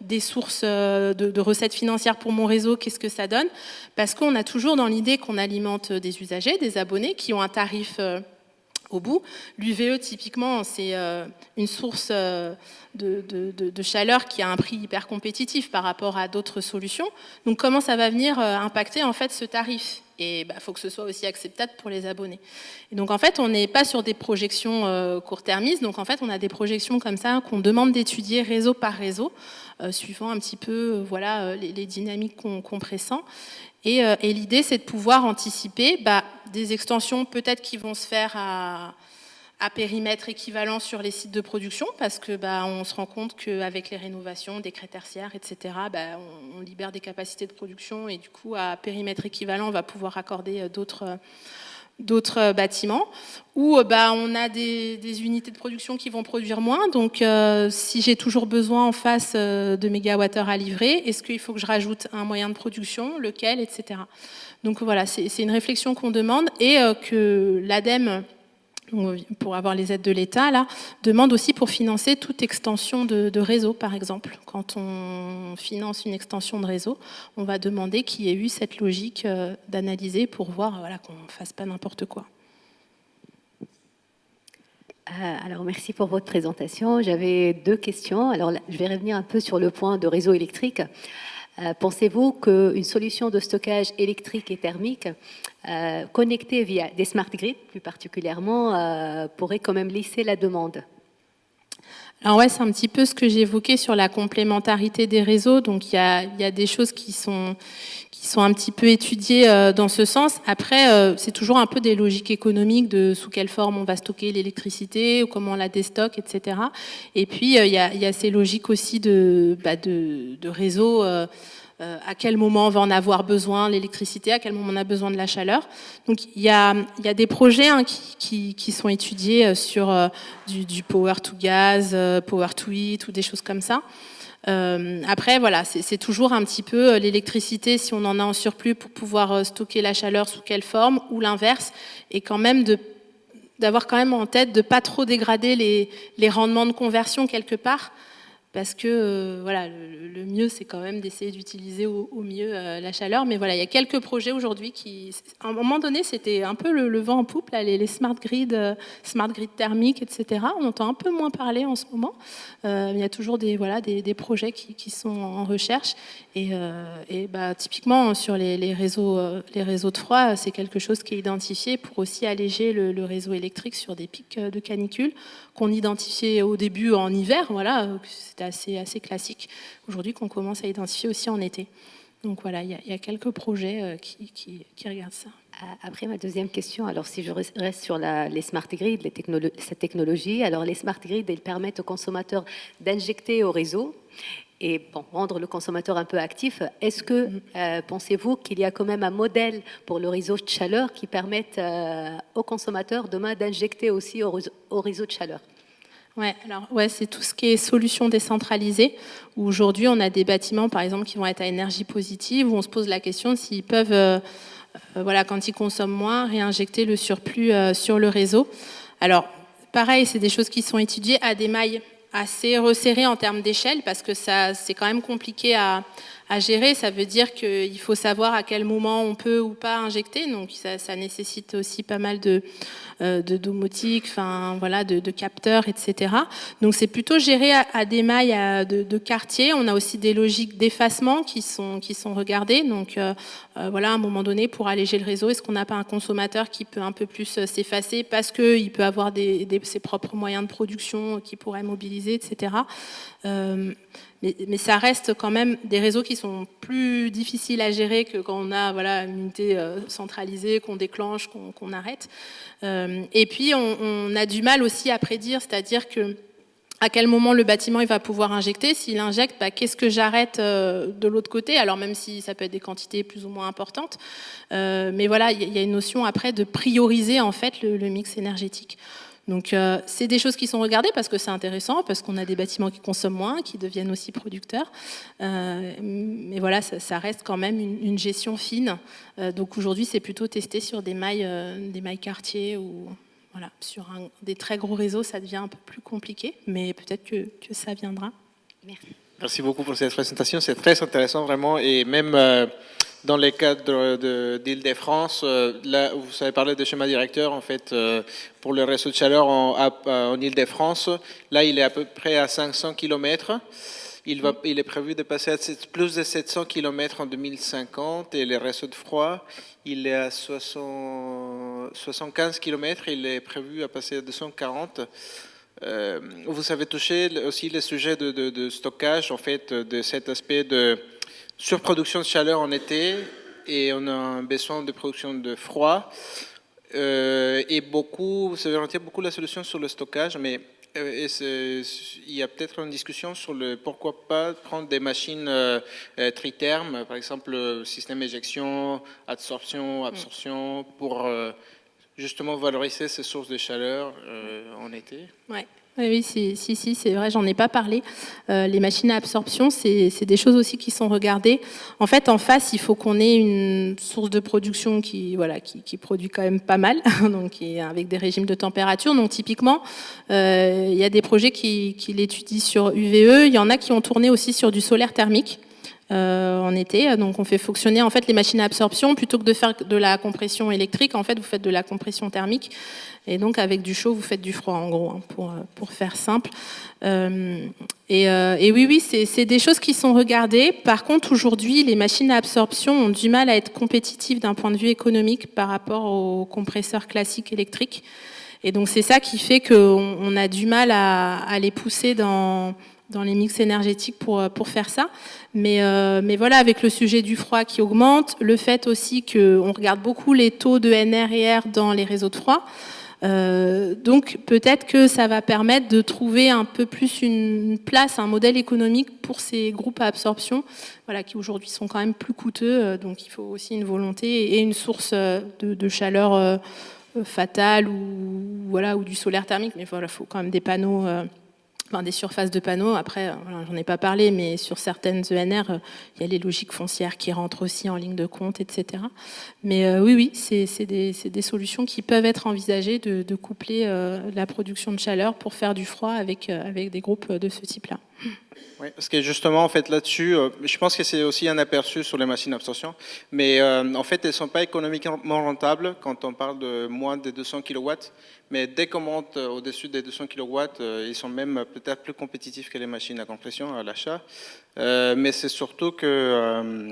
des sources de recettes financières pour mon réseau. Qu'est-ce que ça donne ? Parce qu'on a toujours dans l'idée qu'on alimente des usagers, des abonnés qui ont un tarif au bout. L'UVE, typiquement, c'est une source de chaleur qui a un prix hyper compétitif par rapport à d'autres solutions. Donc, comment ça va venir impacter en fait ce tarif ? Et faut que ce soit aussi acceptable pour les abonnés. Et donc, en fait, on n'est pas sur des projections court-termistes. Donc, en fait, on a des projections comme ça qu'on demande d'étudier réseau par réseau, suivant un petit peu les dynamiques qu'on pressent. Et l'idée, c'est de pouvoir anticiper des extensions peut-être qui vont se faire à périmètre équivalent sur les sites de production, parce que on se rend compte qu'avec les rénovations, décrets tertiaires, etc., on libère des capacités de production, et du coup, à périmètre équivalent, on va pouvoir accorder d'autres bâtiments, où on a des unités de production qui vont produire moins. Donc, si j'ai toujours besoin en face de mégawattheures à livrer, est-ce qu'il faut que je rajoute un moyen de production, lequel, etc. Donc voilà, c'est une réflexion qu'on demande, et que l'ADEME, pour avoir les aides de l'État, là, demande aussi pour financer toute extension de réseau, par exemple. Quand on finance une extension de réseau, on va demander qu'il y ait eu cette logique d'analyser pour voir qu'on ne fasse pas n'importe quoi. Alors, merci pour votre présentation. J'avais 2 questions. Alors, je vais revenir un peu sur le point de réseau électrique. Pensez-vous qu'une solution de stockage électrique et thermique connectée via des smart grids, plus particulièrement, pourrait quand même lisser la demande ? Alors ouais, c'est un petit peu ce que j'ai évoqué sur la complémentarité des réseaux. Donc il y a des choses qui sont un petit peu étudiées dans ce sens. Après, c'est toujours un peu des logiques économiques de sous quelle forme on va stocker l'électricité, ou comment on la déstocke, etc. Et puis il y a ces logiques aussi de réseau. À quel moment on va en avoir besoin, l'électricité, à quel moment on a besoin de la chaleur. Donc il y a des projets qui sont étudiés sur du power to gaz, power to heat, ou des choses comme ça. Après, voilà, c'est toujours un petit peu l'électricité, si on en a en surplus, pour pouvoir stocker la chaleur, sous quelle forme, ou l'inverse, et quand même d'avoir quand même en tête de pas trop dégrader les rendements de conversion quelque part. Parce que le mieux, c'est quand même d'essayer d'utiliser au mieux la chaleur. Mais voilà, il y a quelques projets aujourd'hui qui, à un moment donné, c'était un peu le vent en poupe, là, les smart grids thermiques, etc. On entend un peu moins parler en ce moment. Il y a toujours des projets qui sont en recherche. Et typiquement, sur les réseaux de froid, c'est quelque chose qui est identifié pour aussi alléger le réseau électrique sur des pics de canicule qu'on identifiait au début en hiver. Voilà, c'était assez classique. Aujourd'hui, qu'on commence à identifier aussi en été. Donc voilà, il y a quelques projets qui regardent ça. Après, ma deuxième question, alors si je reste sur les smart grids, cette technologie, alors les smart grids, ils permettent aux consommateurs d'injecter au réseau et rendre le consommateur un peu actif. Est-ce que pensez-vous qu'il y a quand même un modèle pour le réseau de chaleur qui permette aux consommateurs demain d'injecter aussi au réseau de chaleur ? C'est tout ce qui est solution décentralisée, où aujourd'hui on a des bâtiments par exemple qui vont être à énergie positive, où on se pose la question s'ils peuvent, quand ils consomment moins, réinjecter le surplus sur le réseau. Alors pareil, c'est des choses qui sont étudiées à des mailles assez resserrées en termes d'échelle, parce que ça c'est quand même compliqué à gérer. Ça veut dire qu'il faut savoir à quel moment on peut ou pas injecter, donc ça nécessite aussi pas mal de domotique, de capteurs, etc. Donc c'est plutôt géré à des mailles de quartier. On a aussi des logiques d'effacement qui sont regardées. Donc à un moment donné, pour alléger le réseau, est-ce qu'on n'a pas un consommateur qui peut un peu plus s'effacer parce qu'il peut avoir ses propres moyens de production qui pourraient mobiliser, etc. Mais ça reste quand même des réseaux qui qui sont plus difficiles à gérer que quand on a voilà, une unité centralisée, qu'on déclenche, qu'on arrête. Et puis, on a du mal aussi à prédire, c'est-à-dire que à quel moment le bâtiment il va pouvoir injecter. S'il injecte, qu'est-ce que j'arrête de l'autre côté? Alors même si ça peut être des quantités plus ou moins importantes. Mais voilà, il y a une notion après de prioriser en fait le mix énergétique. Donc c'est des choses qui sont regardées parce que c'est intéressant, parce qu'on a des bâtiments qui consomment moins, qui deviennent aussi producteurs. Mais voilà, ça reste quand même une gestion fine. Donc aujourd'hui, c'est plutôt testé sur des mailles quartiers ou... Voilà, sur des très gros réseaux, ça devient un peu plus compliqué, mais peut-être que ça viendra. Merci. Merci beaucoup pour cette présentation, c'est très intéressant vraiment, et même dans les cadres d'Île-de-France, là vous avez parlé de schéma directeur en fait pour le réseau de chaleur en Île-de-France, là il est à peu près à 500 km. Il est prévu de passer à plus de 700 km en 2050 et le réseau de froid, il est à 75 km, il est prévu à passer à 240. Vous avez touché aussi le sujet de stockage, en fait, de cet aspect de surproduction de chaleur en été et on a un besoin de production de froid. Et vous avez orienté beaucoup la solution sur le stockage, mais il y a peut-être une discussion sur le pourquoi pas prendre des machines trithermes, par exemple système éjection, absorption, pour justement valoriser ces sources de chaleur en été. Ouais. Oui, c'est vrai, j'en ai pas parlé. Les machines à absorption, c'est des choses aussi qui sont regardées. En fait, en face, il faut qu'on ait une source de production qui produit quand même pas mal, donc avec des régimes de température. Donc typiquement, il y a des projets qui l'étudient sur UVE. Il y en a qui ont tourné aussi sur du solaire thermique. En été, donc on fait fonctionner en fait les machines à absorption plutôt que de faire de la compression électrique. En fait, vous faites de la compression thermique et donc avec du chaud, vous faites du froid en gros, pour faire simple. Et oui, c'est des choses qui sont regardées. Par contre, aujourd'hui, les machines à absorption ont du mal à être compétitives d'un point de vue économique par rapport aux compresseurs classiques électriques. Et donc c'est ça qui fait qu'on a du mal à les pousser dans les mix énergétiques pour faire ça. Mais voilà, avec le sujet du froid qui augmente, le fait aussi qu'on regarde beaucoup les taux de NR et R dans les réseaux de froid, donc peut-être que ça va permettre de trouver un peu plus une place, un modèle économique pour ces groupes à absorption, voilà, qui aujourd'hui sont quand même plus coûteux. Donc il faut aussi une volonté et une source de chaleur fatale ou du solaire thermique. Mais voilà, il faut quand même des panneaux... des surfaces de panneaux. Après, voilà, j'en ai pas parlé, mais sur certaines ENR, il y a les logiques foncières qui rentrent aussi en ligne de compte, etc. Mais oui, c'est des solutions qui peuvent être envisagées de coupler la production de chaleur pour faire du froid avec des groupes de ce type-là. Oui, parce que justement, en fait, là-dessus, je pense que c'est aussi un aperçu sur les machines d'absorption, mais en fait, elles ne sont pas économiquement rentables quand on parle de moins de 200 kW, mais dès qu'on monte au-dessus des 200 kW, ils sont même peut-être plus compétitifs que les machines à compression à l'achat, mais c'est surtout que...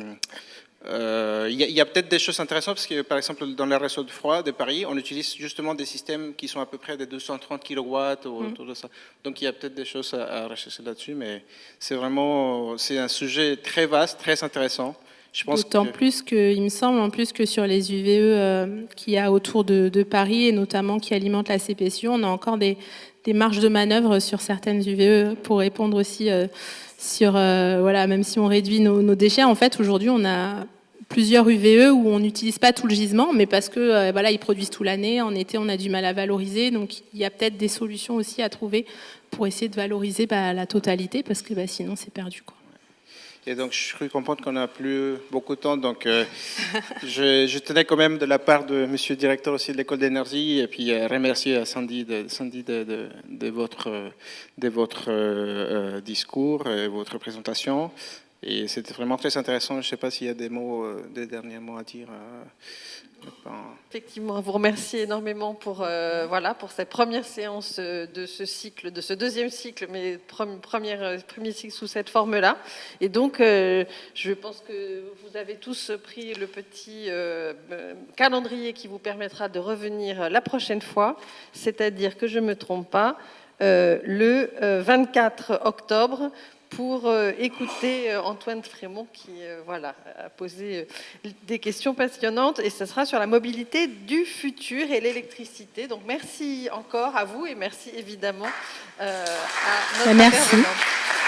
Il y a peut-être des choses intéressantes parce que, par exemple, dans le réseau de froid de Paris, on utilise justement des systèmes qui sont à peu près de 230 kW ou autour de ça. Donc, il y a peut-être des choses à rechercher là-dessus, mais c'est un sujet très vaste, très intéressant. D'autant plus qu'il me semble, en plus que sur les UVE qu'il y a autour de Paris et notamment qui alimentent la CPSU, on a encore des marges de manœuvre sur certaines UVE pour répondre aussi sur, même si on réduit nos déchets, en fait, aujourd'hui, on a plusieurs UVE où on n'utilise pas tout le gisement, mais parce que ils produisent tout l'année. En été, on a du mal à valoriser. Donc, il y a peut-être des solutions aussi à trouver pour essayer de valoriser la totalité, parce que sinon, c'est perdu, quoi. Et donc, je suis comprendre qu'on n'a plus beaucoup de temps. Donc, je tenais quand même de la part de Monsieur le Directeur aussi de l'École d'énergie et puis remercier Sandy de votre discours et votre présentation. Et c'était vraiment très intéressant. Je ne sais pas s'il y a des derniers mots à dire. Effectivement, vous remercier énormément pour cette première séance de ce cycle, de ce deuxième cycle, mais premier cycle sous cette forme-là. Et donc, je pense que vous avez tous pris le petit calendrier qui vous permettra de revenir la prochaine fois, c'est-à-dire que je ne me trompe pas, le 24 octobre pour écouter Antoine Frémont qui voilà, a posé des questions passionnantes et ce sera sur la mobilité du futur et l'électricité. Donc merci encore à vous et merci évidemment à notre Merci. intervenante.